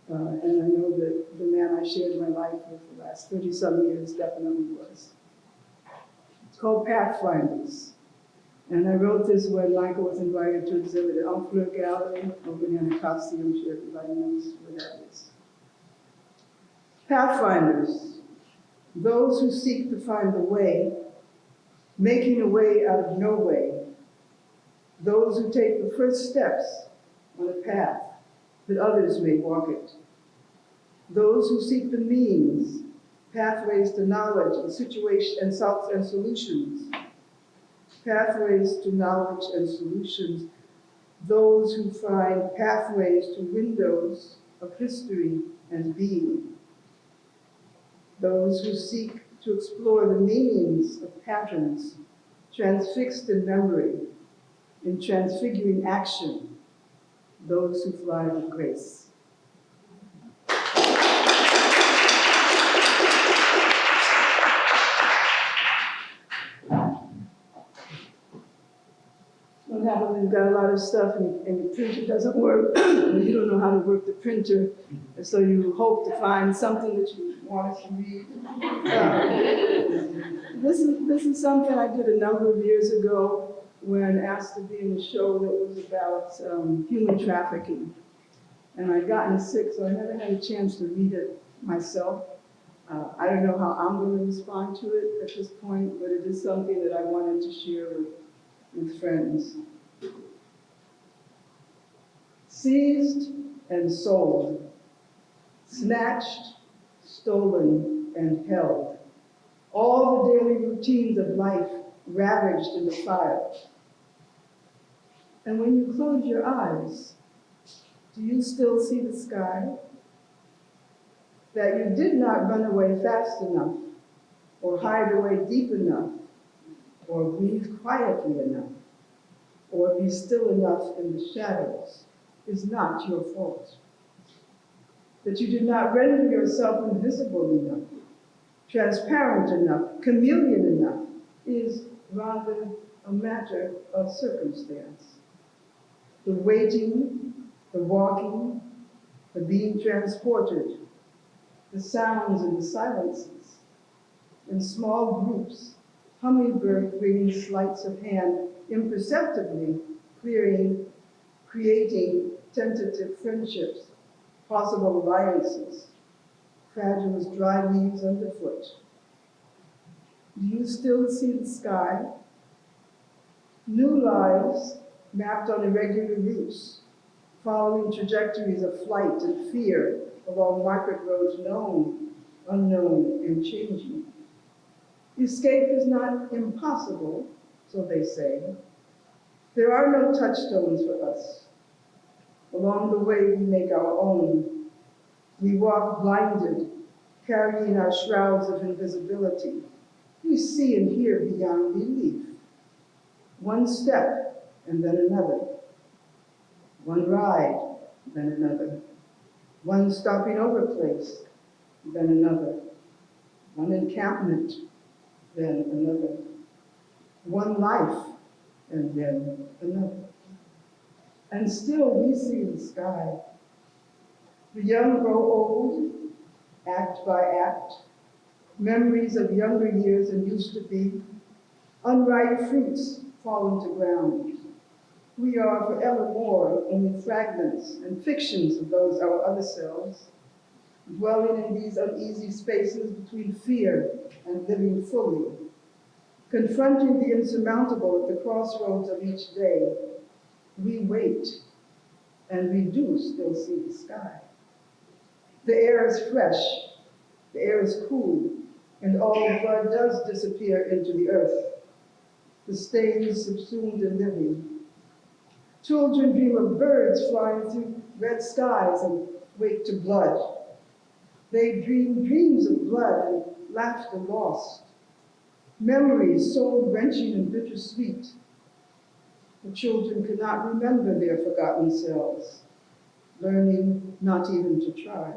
And I know that the man I shared my life with the last 30-some years definitely was. It's called Pathfinders. And I wrote this when Michael was invited to exhibit at Enfleur Gallery over in Anacostia. I'm sure everybody knows where that is. Pathfinders, those who seek to find the way, making a way out of no way. Those who take the first steps on a path that others may walk it. Those who seek the means, pathways to knowledge and situation and solutions. Pathways to knowledge and solutions. Those who find pathways to windows of history and being. Those who seek to explore the meanings of patterns transfixed in memory, in transfiguring action. Those who fly with grace. What happens when you've got a lot of stuff and the printer doesn't work, and you don't know how to work the printer, and so you hope to find something that you want us to read. This is something I did a number of years ago when asked to be in a show that was about human trafficking. And I'd gotten sick, so I never had a chance to read it myself. I don't know how I'm going to respond to it at this point, but it is something that I wanted to share with friends. Seized and sold, snatched, stolen, and held. All the daily routines of life ravaged in the fire. And when you close your eyes, do you still see the sky? That you did not run away fast enough, or hide away deep enough, or breathe quietly enough, or be still enough in the shadows is not your fault. That you did not render yourself invisible enough, transparent enough, chameleon enough, is rather a matter of circumstance. The waiting, the walking, the being transported, the sounds and the silences, in small groups, hummingbird bringing sleights of hand, imperceptibly creating tentative friendships, possible alliances, fragile as dry leaves underfoot. Do you still see the sky? New lives mapped on irregular routes, following trajectories of flight and fear along market roads known, unknown, and changing. Escape is not impossible, so they say. There are no touchstones for us. Along the way, we make our own. We walk blinded, carrying our shrouds of invisibility. We see and hear beyond belief. One step, and then another. One ride, then another. One stopping over place, then another. One encampment, then another. One life, and then another. And still we see the sky. The young grow old, act by act. Memories of younger years and used to be. Unripe fruits fall into ground. We are forevermore only fragments and fictions of those our other selves, dwelling in these uneasy spaces between fear and living fully, confronting the insurmountable at the crossroads of each day. We wait, and we do still see the sky. The air is fresh, the air is cool, and all blood does disappear into the earth. The stains subsumed in living. Children dream of birds flying through red skies and wake to blood. They dream dreams of blood and laughter lost, memories soul wrenching and bittersweet. The children could not remember their forgotten selves, learning not even to try.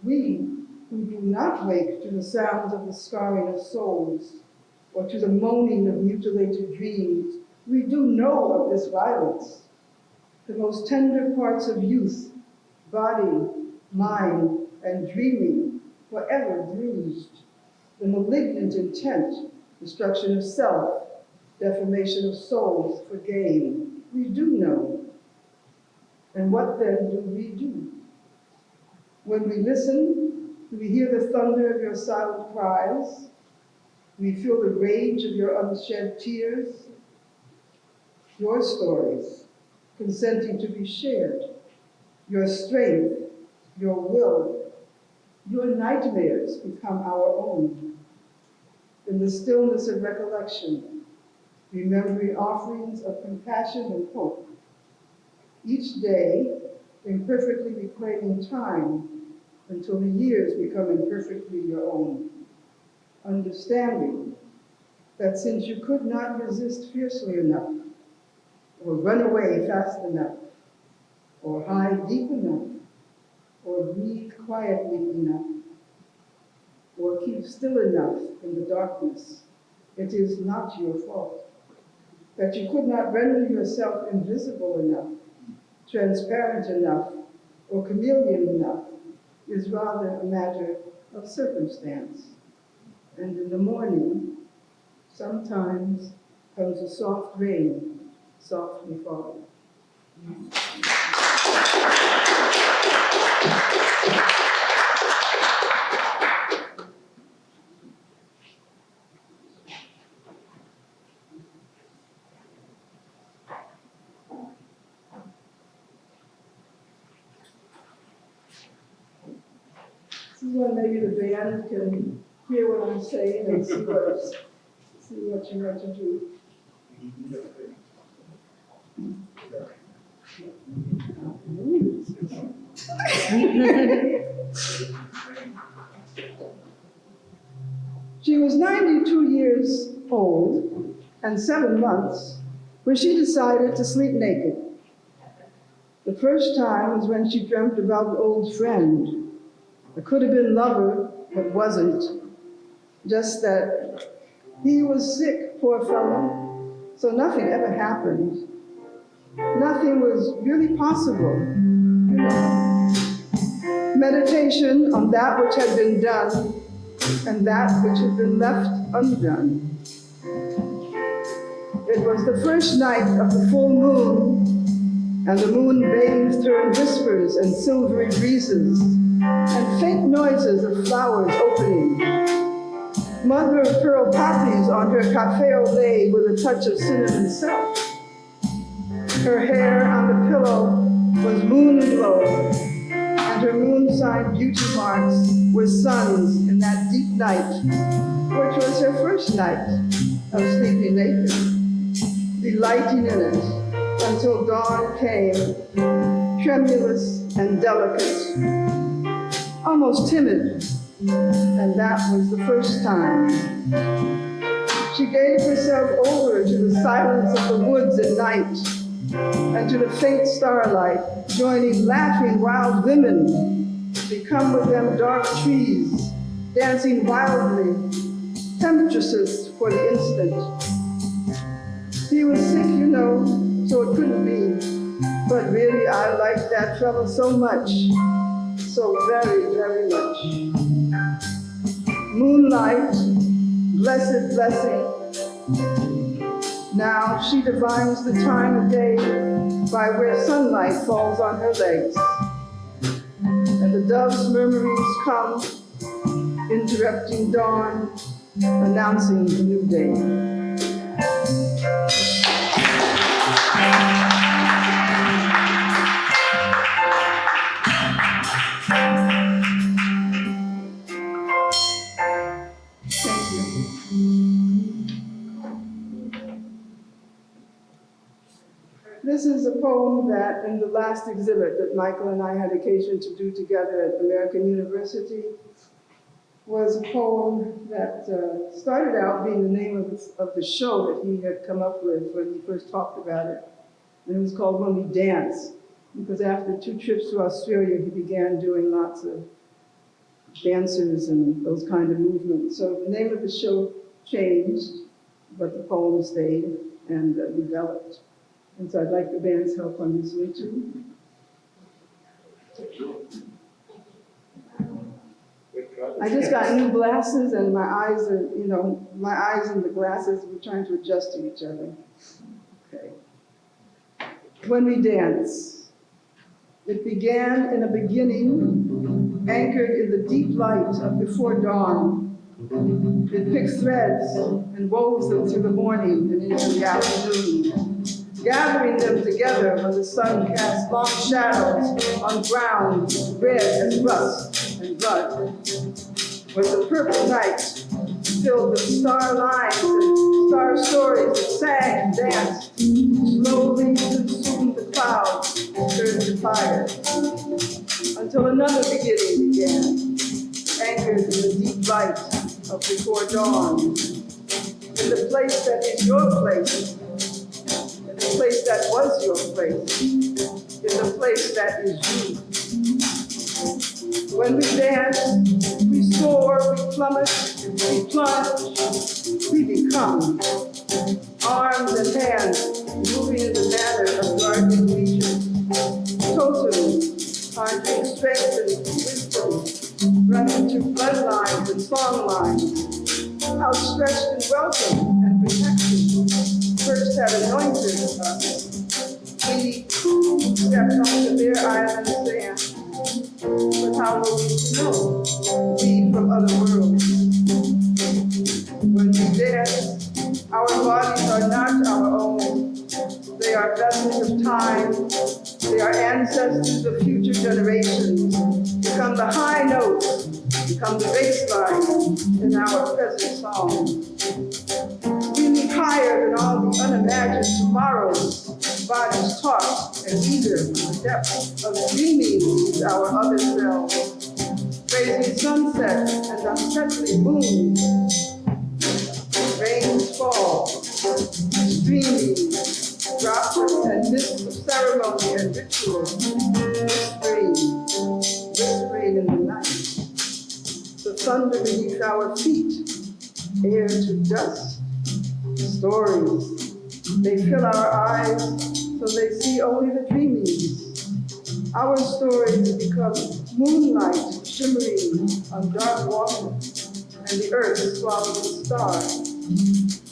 We who do not wake to the sounds of the scarring of souls or to the moaning of mutilated dreams, we do know of this violence. The most tender parts of youth, body, mind, and dreaming, forever bruised. The malignant intent, destruction of self, defamation of souls for gain. We do know. And what then do we do? When we listen, we hear the thunder of your silent cries. We feel the rage of your unshed tears. Your stories, consenting to be shared. Your strength, your will, your nightmares become our own. In the stillness of recollection, remembering offerings of compassion and hope. Each day, imperfectly reclaiming time until the years become imperfectly your own. Understanding that since you could not resist fiercely enough, or run away fast enough, or hide deep enough, or breathe quietly enough, or keep still enough in the darkness, it is not your fault. That you could not render yourself invisible enough, transparent enough, or chameleon enough is rather a matter of circumstance. And in the morning, sometimes comes a soft rain, softly falling. This is when maybe the band can hear what I'm saying and see what you have to do. She was 92 years old and 7 months when she decided to sleep naked. The first time was when she dreamt about an old friend. It could have been lover, but wasn't. Just that he was sick, poor fellow, so nothing ever happened. Nothing was really possible, you know. Meditation on that which had been done and that which had been left undone. It was the first night of the full moon, and the moon bathed her in whispers and silvery breezes, and faint noises of flowers opening. Mother of pearl poppies on her café au lait with a touch of cinnamon salt. Her hair on the pillow was moon glow, and her moon sign beauty marks were suns in that deep night, which was her first night of sleeping naked, delighting in it until dawn came, tremulous and delicate, almost timid, and that was the first time. She gave herself over to the silence of the woods at night and to the faint starlight, joining laughing wild women, become with them dark trees, dancing wildly, temptresses for the instant. He was sick, you know, so it couldn't be, but really I liked that fellow so much, so very, very much. Moonlight, blessed blessing. Now she divines the time of day by where sunlight falls on her legs. And the dove's murmurings come, interrupting dawn, announcing the new day. This is a poem that in the last exhibit that Michael and I had occasion to do together at American University was a poem that started out being the name of the show that he had come up with when he first talked about it. And it was called When We Dance, because after 2 trips to Australia, he began doing lots of dancers and those kind of movements. So the name of the show changed, but the poem stayed and developed. And so I'd like the band's help on this one too. I just got new glasses and my eyes are, my eyes and the glasses, we're trying to adjust to each other. Okay. When we dance, it began in a beginning, anchored in the deep light of before dawn. It picked threads and wove them through the morning and into the afternoon, gathering them together when the sun cast long shadows on ground red as rust and blood. When the purple night filled with star lines and star stories that sang and danced, slowly consumed the clouds and turned to fire, until another beginning began, anchored in the deep light of before dawn, in the place that is your place, in the place that was your place, in the place that is you. When we dance, we soar, we plummet, we plunge, we become. Arms and hands moving in the manner of guardian creatures. Totems, conjuring strength and wisdom, running through bloodlines and song lines, outstretched in welcome and protection. First had anointed us. We stepped onto their island sand. But how will we know? We from other worlds. When we dance, our bodies are not our own. They are vessels of time. They are ancestors of future generations. Become the high notes, become the bass line in our present song. We move higher than all the unimagined tomorrows. Bodies taut and eager from the depths of dreaming is our other selves. Raising sunset and unsettling moon. Rains fall, streaming, droplets and mists of ceremony and ritual. Whispering in the night. The thunder beneath our feet, air to dust. Stories, they fill our eyes so they see only the dreamings. Our stories become moonlight shimmering on dark water, and the earth swallows a star.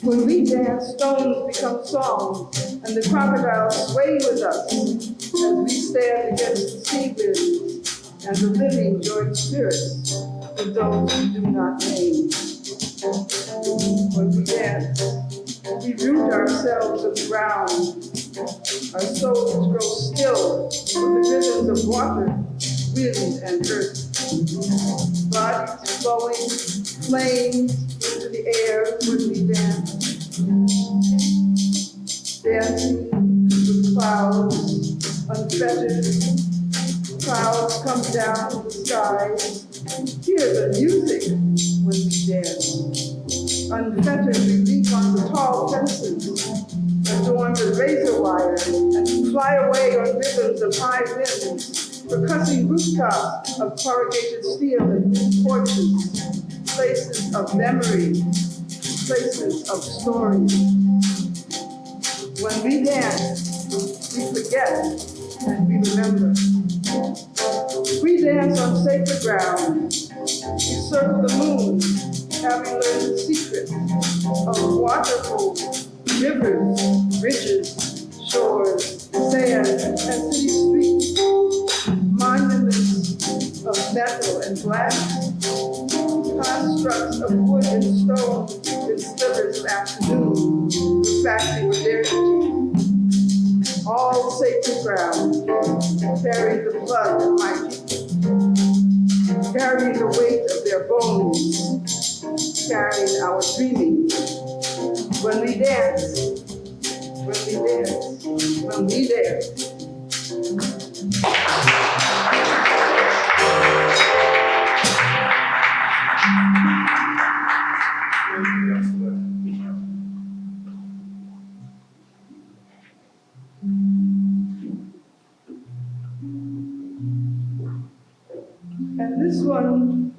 When we dance, stones become songs, and the crocodiles sway with us as we stand against the sea winds, and the living join spirits with those who do not name. When we dance, we root ourselves in the ground. Our souls grow still with the rhythms of water, wind, and earth. Bodies flowing, flames into the air when we dance. Dancing with clouds, unfettered. Clouds come down from the skies. Hear the music when we dance. Unfettered, we leap on the tall fences, adorned with razor wire, and fly away on rhythms of high winds, percussing rooftops of corrugated steel and porches, places of memory, places of story. When we dance, we forget and we remember. We dance on sacred ground. We circle the moon, having learned the secret of waterfalls, rivers, bridges, shores, sand, and city streets, monuments of metal and glass, constructs of wood and stone in slivers of afternoon, refracting with their energy. All sacred ground, carry the blood of my people, carry the weight of their bones, carrying our dreaming. When we dance, When we dance. And this one,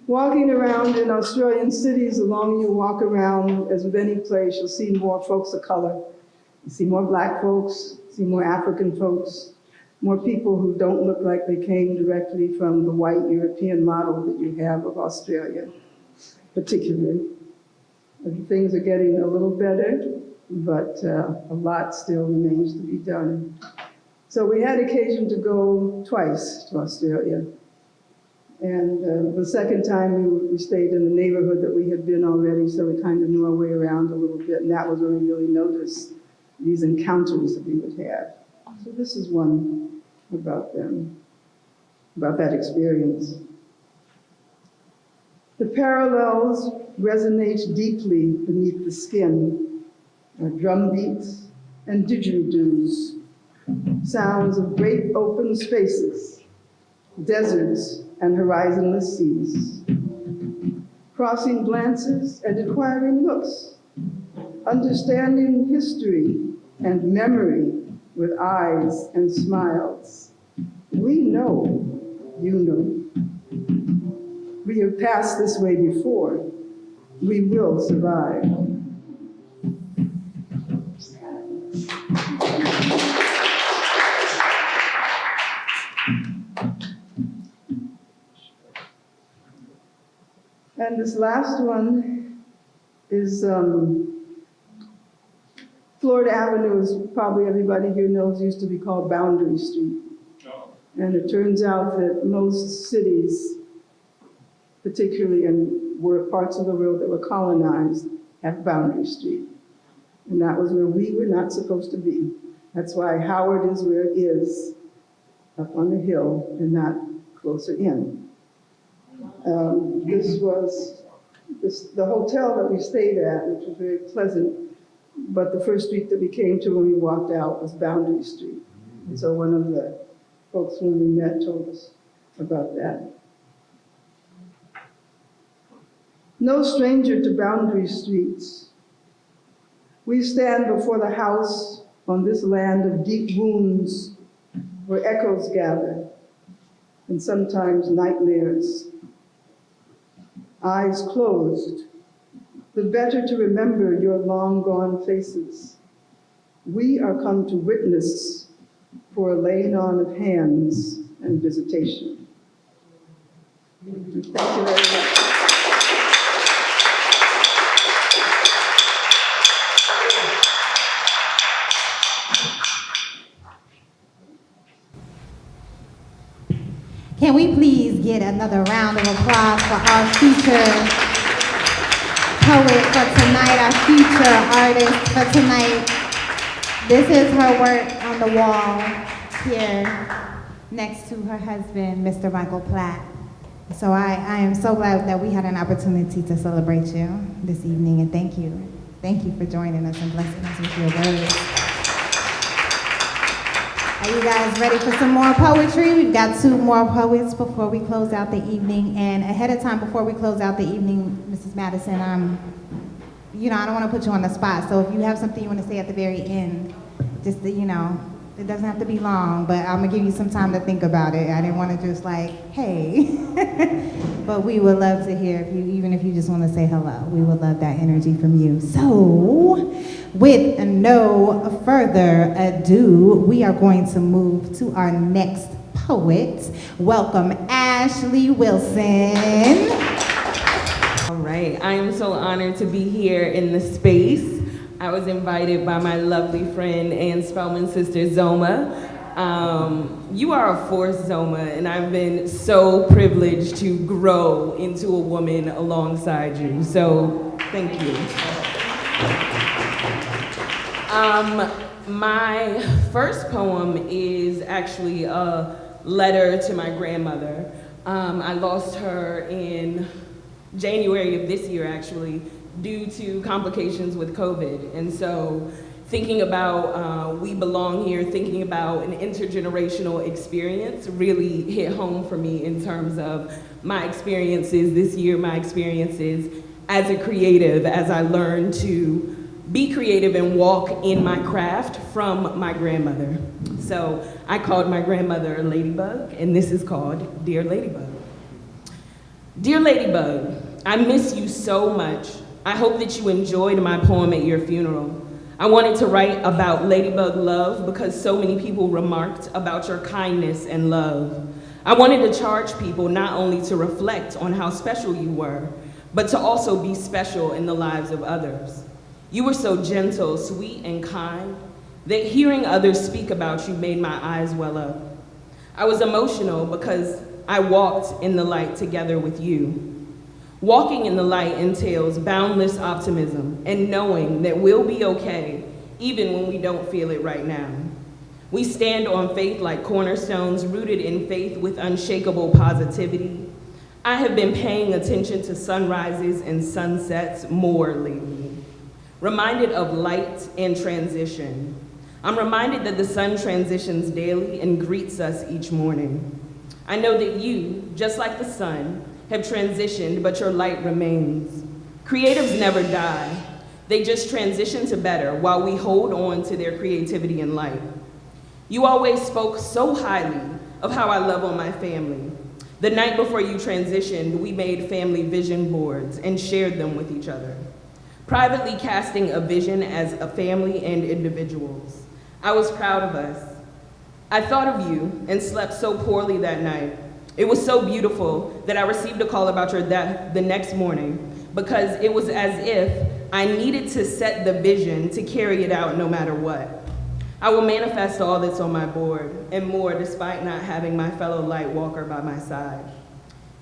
walking around in Australian cities, the longer you walk around, as with any place, you'll see more folks of color. You see more black folks, see more African folks, more people who don't look like they came directly from the white European model that you have of Australia, particularly. Things are getting a little better, but a lot still remains to be done. So we had occasion to go twice to Australia. And the second time we stayed in the neighborhood that we had been already, so we kind of knew our way around a little bit, and that was when we really noticed these encounters that we would have. So this is one about them, about that experience. The parallels resonate deeply beneath the skin, drum beats and didgeridoos, sounds of great open spaces, deserts and horizonless seas, crossing glances and inquiring looks, understanding history and memory with eyes and smiles. We know, you know. We have passed this way before. We will survive. And this last one is Florida Avenue, as probably everybody here knows, used to be called Boundary Street. And it turns out that most cities, particularly in parts of the world that were colonized, have Boundary Street. And that was where we were not supposed to be. That's why Howard is where it is, up on the hill and not closer in. This was the hotel that we stayed at, which was very pleasant, but the first street that we came to when we walked out was Boundary Street. And so one of the folks when we met told us about that. No stranger to boundary streets. We stand before the house on this land of deep wounds where echoes gather and sometimes nightmares. Eyes closed, the better to remember your long gone faces. We are come to witness for a laying on of hands and visitation. Thank you very much. Can we please get another round of applause for our feature poet for tonight, our feature artist for tonight. This is her work on the wall here next to her husband, Mr. Michael Platt. So I am so glad that we had an opportunity to celebrate you this evening, and thank you. Thank you for joining us and blessing us with your words. Are you guys ready for some more poetry? We've got 2 more poets before we close out the evening. And ahead of time, before we close out the evening, Mrs. Madison, I don't want to put you on the spot. So if you have something you want to say at the very end, just, it doesn't have to be long, but I'm going to give you some time to think about it. I didn't want to just hey. But we would love to hear even if you just want to say hello. We would love that energy from you. So, with no further ado, we are going to move to our next poet. Welcome, Ashli Wilson. All right, I am so honored to be here in the space. I was invited by my lovely friend and Spelman sister, Zoma. You are a force, Zoma, and I've been so privileged to grow into a woman alongside you, so thank you. My first poem is actually a letter to my grandmother. I lost her in January of this year actually, due to complications with COVID. And so thinking about We Belong Here, thinking about an intergenerational experience really hit home for me in terms of my experiences this year, my experiences as a creative, as I learned to be creative and walk in my craft from my grandmother. So I called my grandmother Ladybug, and this is called Dear Ladybug. Dear Ladybug, I miss you so much. I hope that you enjoyed my poem at your funeral. I wanted to write about Ladybug love because so many people remarked about your kindness and love. I wanted to charge people not only to reflect on how special you were, but to also be special in the lives of others. You were so gentle, sweet, and kind that hearing others speak about you made my eyes well up. I was emotional because I walked in the light together with you. Walking in the light entails boundless optimism and knowing that we'll be okay even when we don't feel it right now. We stand on faith like cornerstones, rooted in faith with unshakable positivity. I have been paying attention to sunrises and sunsets more lately, reminded of light and transition. I'm reminded that the sun transitions daily and greets us each morning. I know that you, just like the sun, have transitioned, but your light remains. Creatives never die. They just transition to better while we hold on to their creativity and light. You always spoke so highly of how I love on my family. The night before you transitioned, we made family vision boards and shared them with each other, privately casting a vision as a family and individuals. I was proud of us. I thought of you and slept so poorly that night. It was so beautiful that I received a call about your death the next morning because it was as if I needed to set the vision to carry it out no matter what. I will manifest all that's on my board and more despite not having my fellow light walker by my side.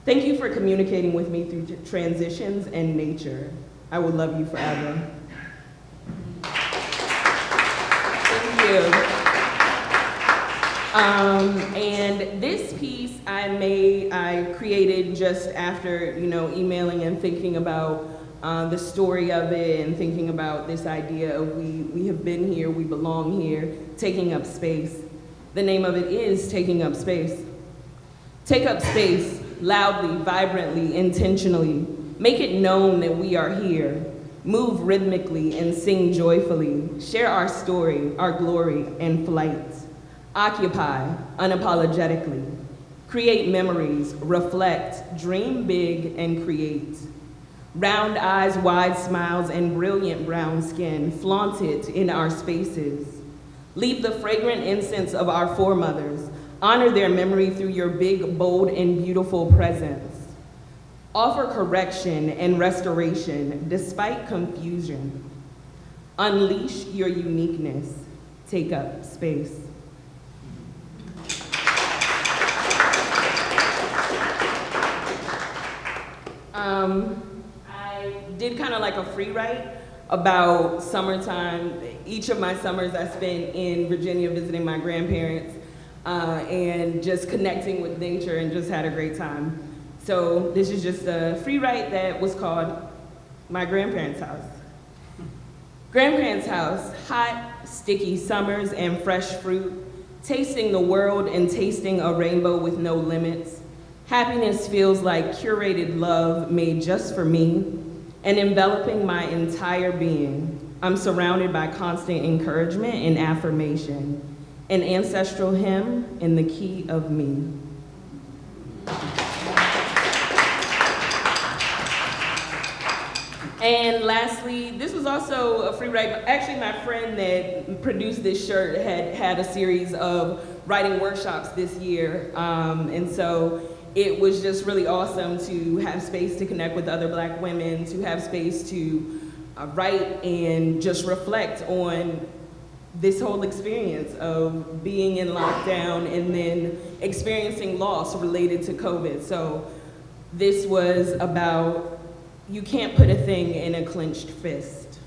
Thank you for communicating with me through transitions and nature. I will love you forever. Thank you. And this piece I created just after, emailing and thinking about the story of it and thinking about this idea of we have been here, we belong here, taking up space. The name of it is Taking Up Space. Take up space, loudly, vibrantly, intentionally. Make it known that we are here. Move rhythmically and sing joyfully. Share our story, our glory, and flight. Occupy unapologetically. Create memories, reflect, dream big, and create. Round eyes, wide smiles, and brilliant brown skin, flaunt it in our spaces. Leave the fragrant incense of our foremothers. Honor their memory through your big, bold, and beautiful presence. Offer correction and restoration despite confusion. Unleash your uniqueness. Take up space. I did kind of like a free write about summertime. Each of my summers I spent in Virginia visiting my grandparents and just connecting with nature and just had a great time. So this is just a free write that was called My Grandparents' House. Grandparents' house, hot, sticky summers and fresh fruit, tasting the world and tasting a rainbow with no limits. Happiness feels like curated love made just for me and enveloping my entire being. I'm surrounded by constant encouragement and affirmation, an ancestral hymn in the key of me. And lastly, this was also a free write. Actually, my friend that produced this shirt had a series of writing workshops this year. And so it was just really awesome to have space to connect with other Black women, to have space to write and just reflect on this whole experience of being in lockdown and then experiencing loss related to COVID. So this was about, you can't put a thing in a clenched fist.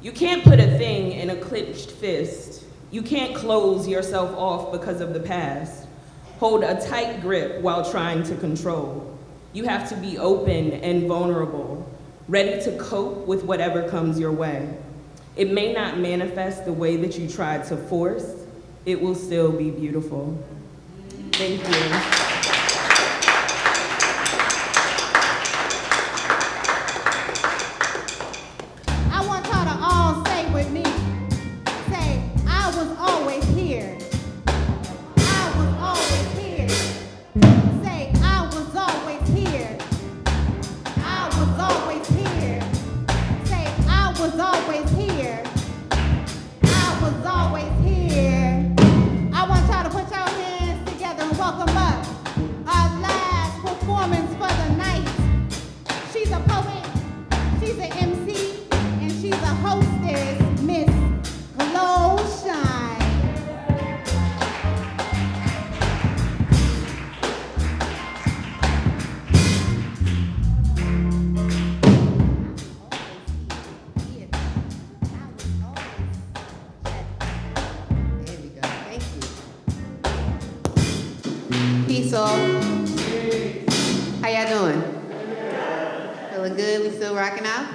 You can't put a thing in a clenched fist. You can't close yourself off because of the past. Hold a tight grip while trying to control. You have to be open and vulnerable, ready to cope with whatever comes your way. It may not manifest the way that you tried to force. It will still be beautiful. Thank you. Peace all. How y'all doing? Feeling good? We still rocking out?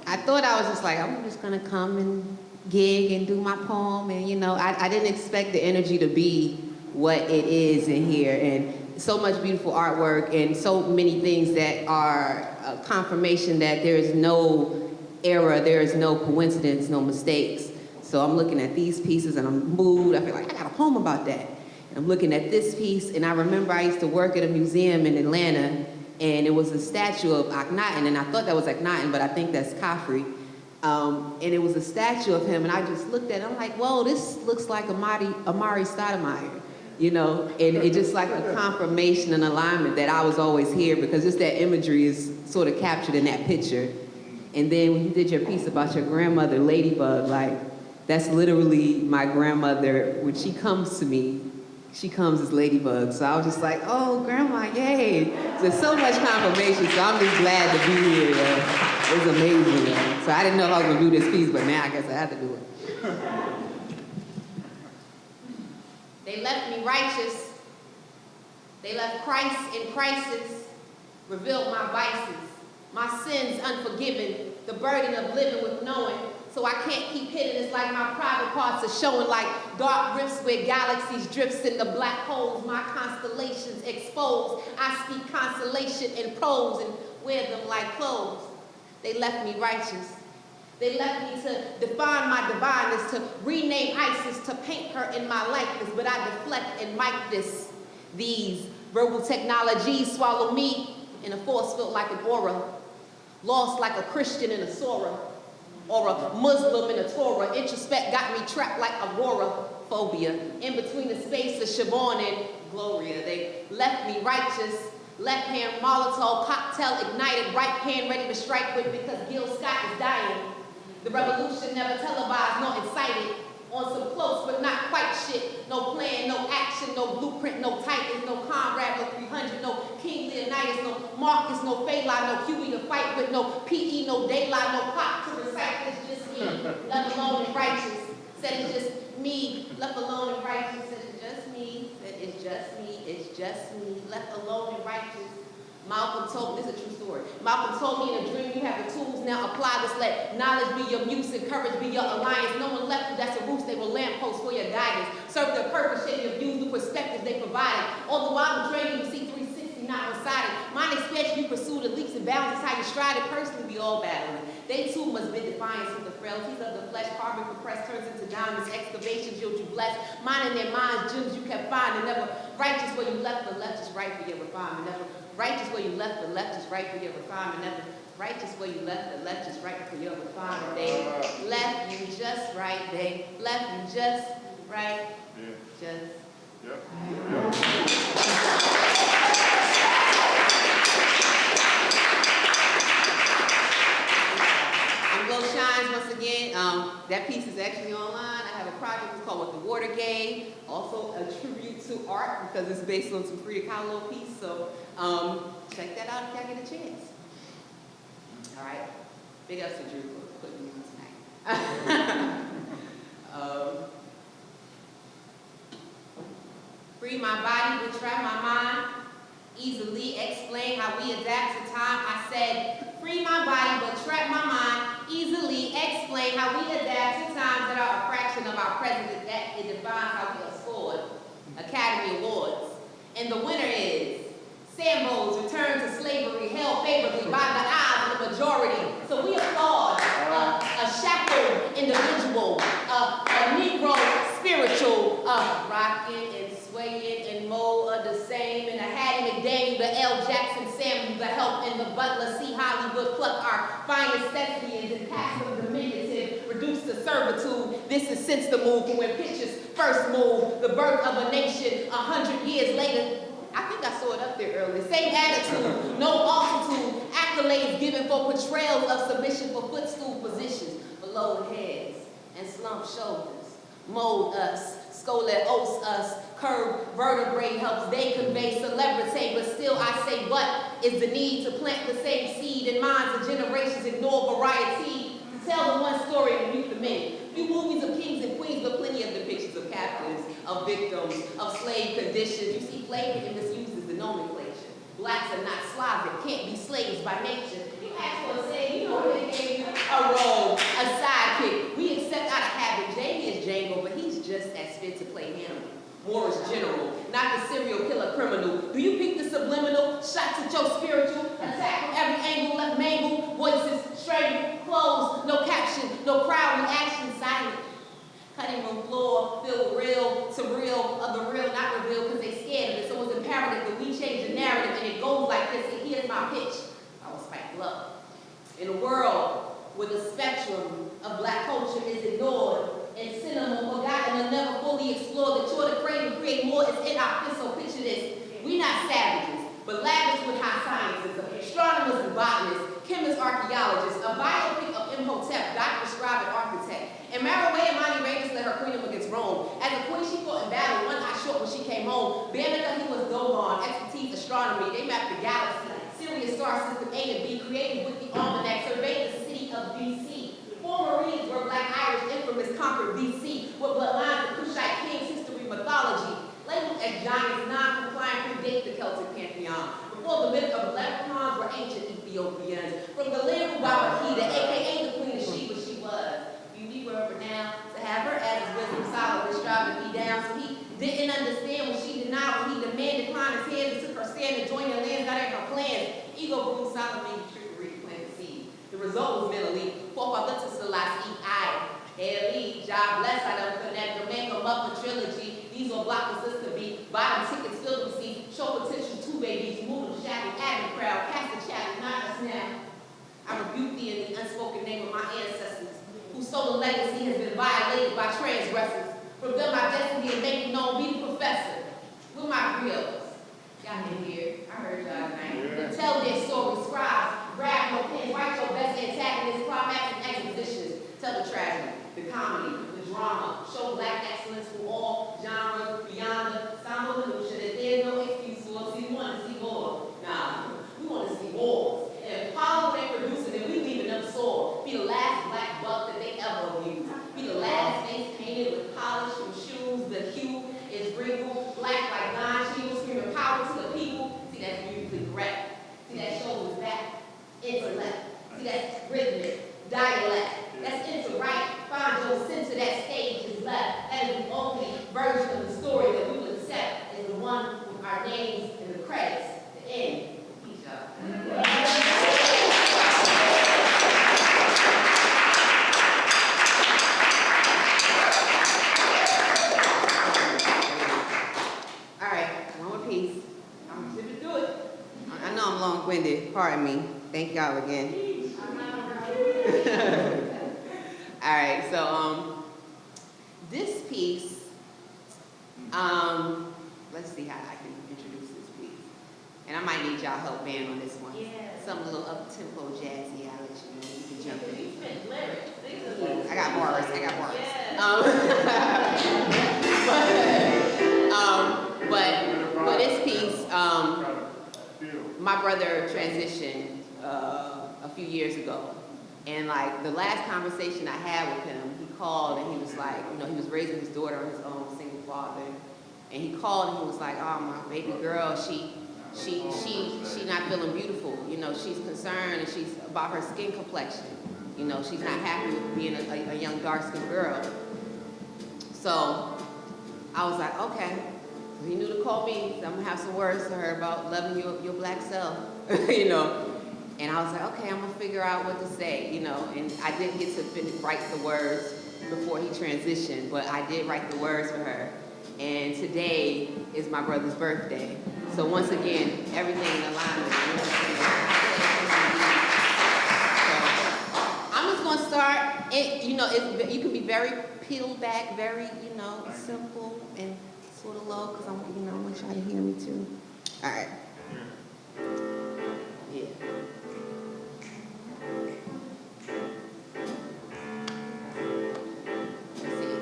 I thought I was just like, I'm just gonna come and gig and do my poem, and you know, I didn't expect the energy to be what it is in here, and so much beautiful artwork and so many things that are a confirmation that there is no error, there is no coincidence, no mistakes. So I'm looking at these pieces and I'm moved. I feel like I got a poem about that. I'm looking at this piece, and I remember I used to work at a museum in Atlanta, and it was a statue of Akhenaten, and I thought that was Akhenaten, but I think that's Khafre. And it was a statue of him, and I just looked at it, I'm like, whoa, this looks like Amari Stoudemire, you know? And it just like a confirmation and alignment that I was always here, because just that imagery is sort of captured in that picture. And then when you did your piece about your grandmother, Ladybug, like, that's literally my grandmother. When she comes to me, she comes as Ladybug. So I was just like, oh, Grandma, yay. There's so much confirmation, so I'm just glad to be here. It's amazing. So I didn't know if I was gonna do this piece, but now I guess I have to do it. They left me righteous. They left Christ in crisis, revealed my vices, my sins unforgiven, the burden of living with knowing. So I can't keep hidden. It's like my private parts are showing like dark rifts where galaxies drifts in the black holes. My constellations exposed. I speak consolation in prose and wear them like clothes. They left me righteous. They left me to define my divineness, to rename Isis, to paint her in my likeness. But I deflect and mic this. These verbal technologies swallow me in a force field like an aura. Lost like a Christian in a Surah. Or a Muslim in a Torah. Introspect got me trapped like agoraphobia. In between the space of Siobhan and Gloria. They left me righteous. Left hand Molotov cocktail ignited. Right hand ready to strike with because Gil Scott is dying. The revolution never televised nor incited. On some close but not quite shit. No plan, no action, no blueprint, no Titans, no Conrad, no 300, no King Leonidas, no Marcus, no Phalan, no Huey to fight with, no PE, no daylight, no clock to recite. It's just me, left alone and righteous. Said it's just me, left alone and righteous. Said it's just me, said it's just me, it's just me, left alone and righteous. Malcolm told me, this is a true story. Malcolm told me in a dream, you have the tools, now apply this, let knowledge be your muse and courage be your alliance. No one left you, that's a roost, they will lamppost for your guidance. Serve their purpose, shape your views, the perspectives they provided. All the while I'm training you, see 360, not one-sided. Mind expansion, you pursue the leaps and bounds, how you stride it personally, we all battling. They too must bid defiance with the frailties of the flesh, carbon compressed turns into diamonds, excavations yield you blessed. Mine in their minds, gems you kept finding, never righteous where you left, the left is right for your refinement, never righteous where you left, the left is right for your refinement. Never righteous where you left, the left is right for your refinement. They left you just right. They left you just right. Yeah. Just. Yep. I'm Glo Shines once again. That piece is actually online. I have a project it's called What the Water Gave. Also a tribute to art because it's based on some Frida Kahlo piece. So check that out if y'all get a chance. All right. Big ups to Drew for putting me on tonight. Free my body, retry my mind. Easily explain how we adapt to time. I said, free my body but trap my mind. Easily explain how we adapt to times that are a fraction of our present. That it defines how we scored Academy Awards. And the winner is Sambo's Return to Slavery, held favorably by the eyes of the majority. So we applaud a shackled individual, a Negro spiritual, rocking and swaying and more of the same, and the Hattie McDaniel, the L. Jackson Samuel, the Help, and the Butler C. Hollywood pluck our finest thespians and passive diminutive, reduced to servitude. This is since the move from when pictures first moved, the birth of a nation 100 years later. I think I saw it up there earlier. Same attitude, no altitude, accolades given for portrayals of submission for footstool positions, below heads and slumped shoulders. Mold us, scoliosis us, curved vertebrae helps they convey celebrity, but still I say what is the need to plant the same seed in minds of generations, ignore variety, to tell the one story and mute the many. Few movies of kings and queens, but plenty of depictions of captives, of victims, of slave conditions. You see, slavery misuses the nomenclature. Blacks are not Slavic, can't be slaves by nature. You ask for a slave, you know they gave you a role, a sidekick. We accept out of habit. Jamie is Django, but he's just as fit to play Hannibal. Morris General, not the serial killer criminal. Do you pick the subliminal? Shots at your spiritual, attack from every angle, left mangled, voices strangled, closed, no caption, no crowd reaction, silent. Cutting room floor, filled with real to real, of the real not revealed because they scared of it. So it's imperative that we change the narrative, and it goes like this, and here's my pitch. I will spike love. In a world where the spectrum of black culture is ignored, and cinema forgotten and never fully explored, the chore to create and create more is in our fist, so picture this. We not savages, but lavish with high sciences, astronomers and botanists, chemists, archaeologists, a biopic of Imhotep, Dr. Scribe and architect. And Maraway and Monty Raiders led her queendom against Rome. As a queen, she fought in battle, one eye short when she came home. Beane, he was Dogon, expertise astronomy, they mapped the galaxy. Sirius star system A and B, created with the almanac, surveyed the city of BC. 4 Marines were black Irish infamous conquered BC, with bloodlines of Kushite kings, history, mythology. Labeled as giants, non-compliant, predate the Celtic pantheon. Before the myth of leprechauns were ancient Ethiopians. From the land of Babakida, aka the Queen of Sheba, she was. Beauty were renowned to have her as his wisdom Solomon strived to be down. So he didn't understand what she denied when he demanded climb his head and took her stand and joined their lands, not in her plans. Ego grew Solomon trickery to plant the seed. The result was mentally. Haley, job bless, I don't connect, to make them up a trilogy. These are blockbusters to be bottom tickets, filled with seats, show potential 2 babies, move the shadow, add the crowd, cast the challenge, not a snap. I rebuke thee in the unspoken name of my ancestors, whose solar legacy has been violated by transgressors. From them my destiny and make it known, be the professor. With my grills. Y'all in here, I heard y'all tonight. Tell their story, scribes, grab your pens, write your best antagonists, climax and expositions. Tell the tragedy, the comedy, the drama, show black excellence for all genres, beyond the samba minutia, that there's no excuse for us. We want to see more. Nah, we want to see more. And follow what they're producing, and we leaving them sore. Be the last black buck that they ever abused. Be the last face painted with polish from shoes. The hue is wrinkled, black like Don Cheadle, screaming power to the people. See, that's beautifully correct. See, that shoulders back, intellect. See, that's rhythmic, dialect. That's into right. Find your center, that stage is left. That is the only version of the story that we will accept, is the one with our names and the credits. The end. Peace out. All right, one more piece. I'm going to do it. I know I'm long-winded. Pardon me. Thank y'all again. All right, so this piece, let's see how I can introduce this piece. And I might need y'all help band on this one. Yeah. Some little up-tempo jazzy, I'll let you know. You can jump in. I got bars. But for this piece, my brother transitioned a few years ago. And like the last conversation I had with him, he called and he was like, you know, he was raising his daughter on his own, single father. And he called and he was like, oh, my baby girl, she she not feeling beautiful. You know, she's concerned and she's about her skin complexion. You know, she's not happy with being a young dark-skinned girl. So I was like, okay. He knew to call me, so I'm gonna have some words to her about loving your black self, you know. And I was like, okay, I'm gonna figure out what to say, you know. And I didn't get to write the words before he transitioned, but I did write the words for her. And today is my brother's birthday. So once again, everything in alignment. So I'm just gonna start. You know, you can be very peeled back, very, you know, simple and sort of low, because I want y'all to hear me too. All right. Yeah. Let's see.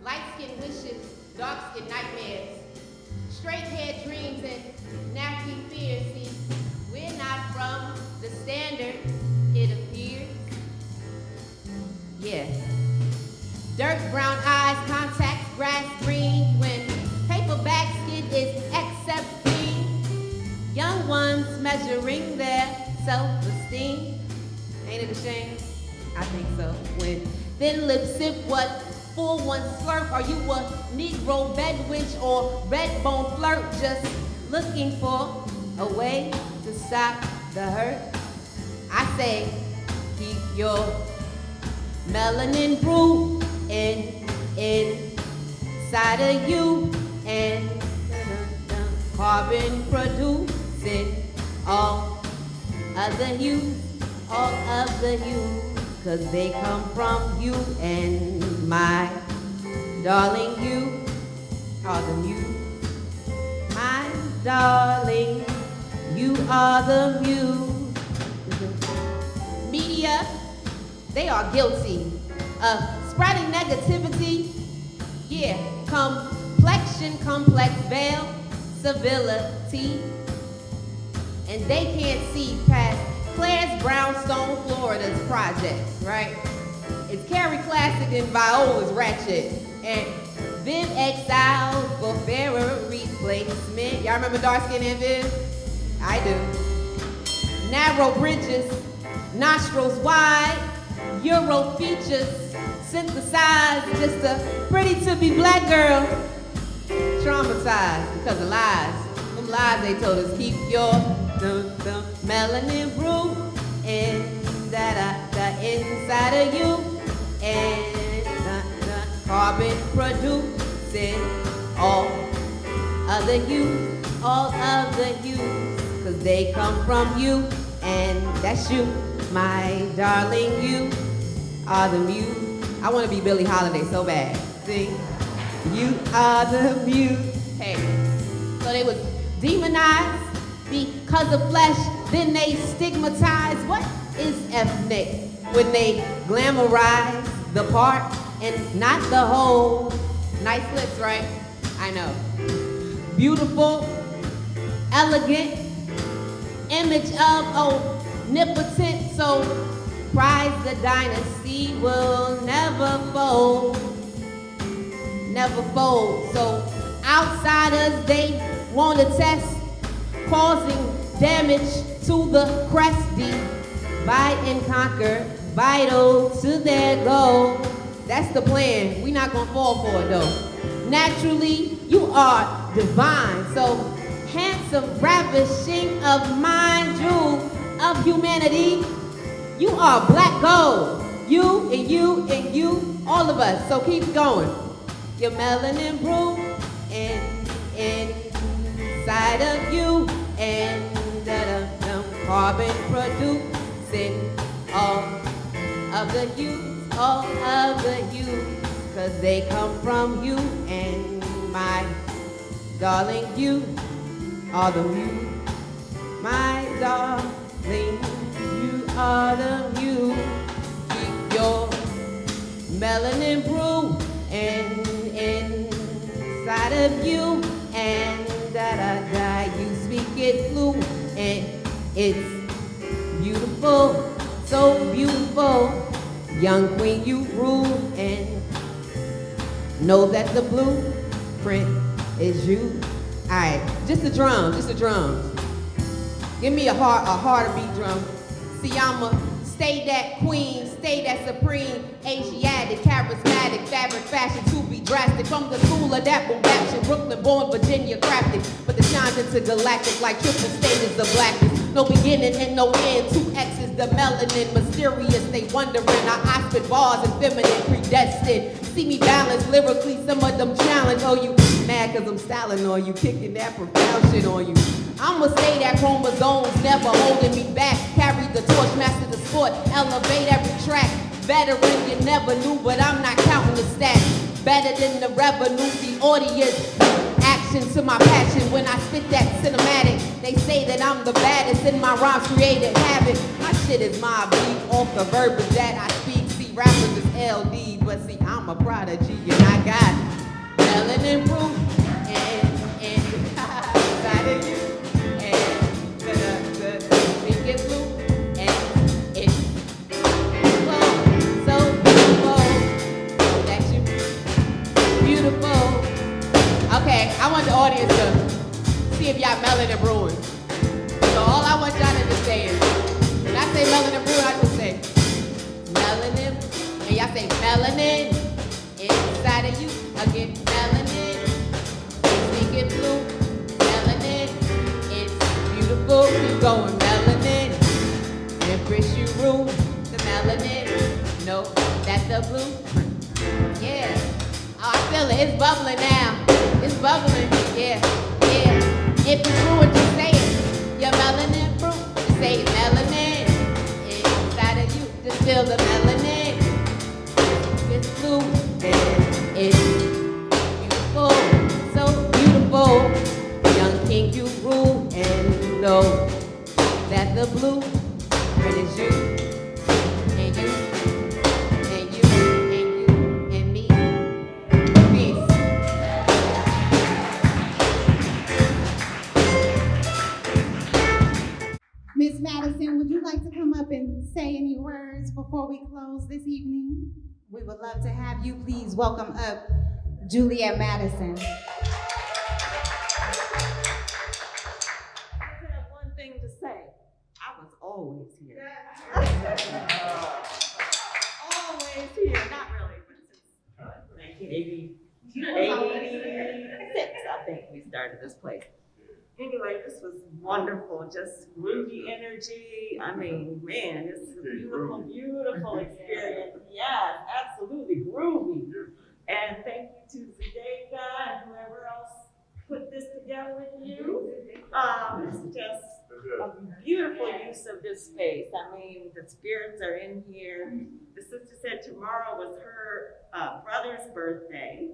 Light-skinned wishes, dark-skinned nightmares, straight-haired dreams and nappy fears. See, we're not from the standard, it appears. Yeah. Dirt brown eyes, contacts, grass green. When paperback skin is accepting. Young ones measuring their self-esteem. Ain't it a shame? I think so. When thin lips sip what full ones slurp. Are you a Negro bedwitch or red bone flirt? Just looking for a way to stop the hurt. I say, keep your melanin brew inside of you, and carbon producing all of the hues, cause they come from you, and my darling, you are the muse. My darling, you are the muse. Media, they are guilty of spreading negativity. Yeah, complexion, complex veil, civility. And they can't see past Claire's Brownstone, Florida's project, right? It's Carrie Classic and Viola's Ratchet. And Viv exiled for fairer replacement. Y'all remember Dark Skin and Viv? I do. Narrow bridges, nostrils wide, Euro features, synthesized, just a pretty to be black girl, traumatized because of lies. Them lies they told us, keep your melanin brew and the inside of you, and the carbon producing all of the hues, cause they come from you, and that's you, my darling, you are the muse. I want to be Billie Holiday so bad. See? You are the muse. Hey. So they was demonized because of flesh, then they stigmatized. What is ethnic? When they glamorize the part and not the whole. Nice lips, right? I know. Beautiful, elegant, image of omnipotent, so prize the dynasty will never fold. Never fold. So outsiders, they want to test, causing damage to the crest. Divide and conquer, vital to their goal. That's the plan. We're not gonna fall for it though. Naturally, you are divine. So handsome, ravishing of mind, jewel of humanity. You are black gold. You and you and you, all of us. So keep going. Your melanin brew and inside of you, and the carbon producing all of the hues, cause they come from you, and my darling, you are the muse. My darling, you are the muse. Keep your melanin brew and inside of you, and you speak it fluent, and it's beautiful, so beautiful. Young queen, you rule, and know that the blue imprint is you. All right, just the drums. Give me a harder beat drum. See, I'ma stay that queen, stay that supreme, Asiatic, charismatic, fabric fashion to be drastic. From the school of that boom action, Brooklyn born, Virginia crafted, but the shines into galactic like triple stages of blackness. No beginning and no end, 2 X's, the melanin, mysterious, they wondering. I spit bars and feminine, predestined. See me balance lyrically, some of them challenge. Oh, you mad cause I'm styling on you, kicking that profound shit on you. I'ma say that chromosomes never holding me back. Carry the torch, master the sport, elevate every track. Veteran you never knew, but I'm not counting the stats. Better than the revenue, the audience. Action to my passion when I spit that cinematic. They say that I'm the baddest in my rhymes created habit. My shit is my beat off the verbiage that I speak. See, rappers is LD, but see, I'm a prodigy and I got melanin proof and inside of you. Okay, I want the audience to see if y'all melanin brewing. So all I want y'all to just say is, when I say melanin brewing, I just say melanin, and y'all say melanin inside of you. Again, melanin, it's making blue. Melanin, it's beautiful. Keep going, melanin, embrace you room. The melanin, know that's the blue. Yeah, oh, I feel it. It's bubbling now. It's bubbling, yeah. If it's ruined, just say it. Your melanin fruit, just say melanin. Inside of you, just feel the melanin. It's blue, and it's beautiful, so beautiful. Young king, you rule, and you know that the blue, it is you, and you, and you, and you, and me. Peace. Miss Madison, would you like to come up and say any words before we close this evening? We would love to have you. Please welcome up Juliet Madison. I have one thing to say. I was always here. Always here. Not really, but since 1986, I think we started this place. Anyway, this was wonderful, just groovy energy. I mean, man, it's a beautiful, beautiful experience. Yeah, absolutely groovy. And thank you to Zsudayka and whoever else put this together with you. It's just a beautiful use of this space. I mean, the spirits are in here. The sister said tomorrow was her brother's birthday.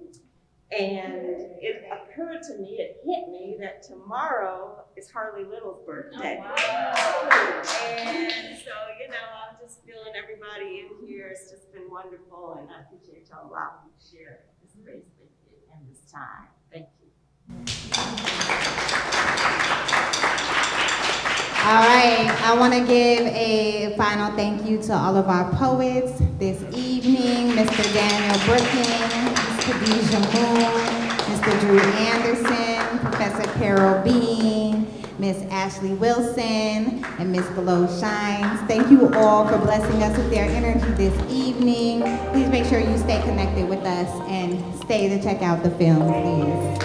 And it occurred to me, it hit me that tomorrow is Harley Little's birthday. Oh, wow. And so, you know, I'm just feeling everybody in here. It's just been wonderful, and I appreciate y'all allowing me to share this space with you and this time. Thank you. All right, I want to give a final thank you to all of our poets this evening, Mr. Daniel Brookings, Ms. Khadijah Moon, Mr. Drew Anderson, Professor Carol Beane, Ms. Ashli Wilson, and Ms. Glo Shines. Thank you all for blessing us with their energy this evening. Please make sure you stay connected with us and stay to check out the film, please.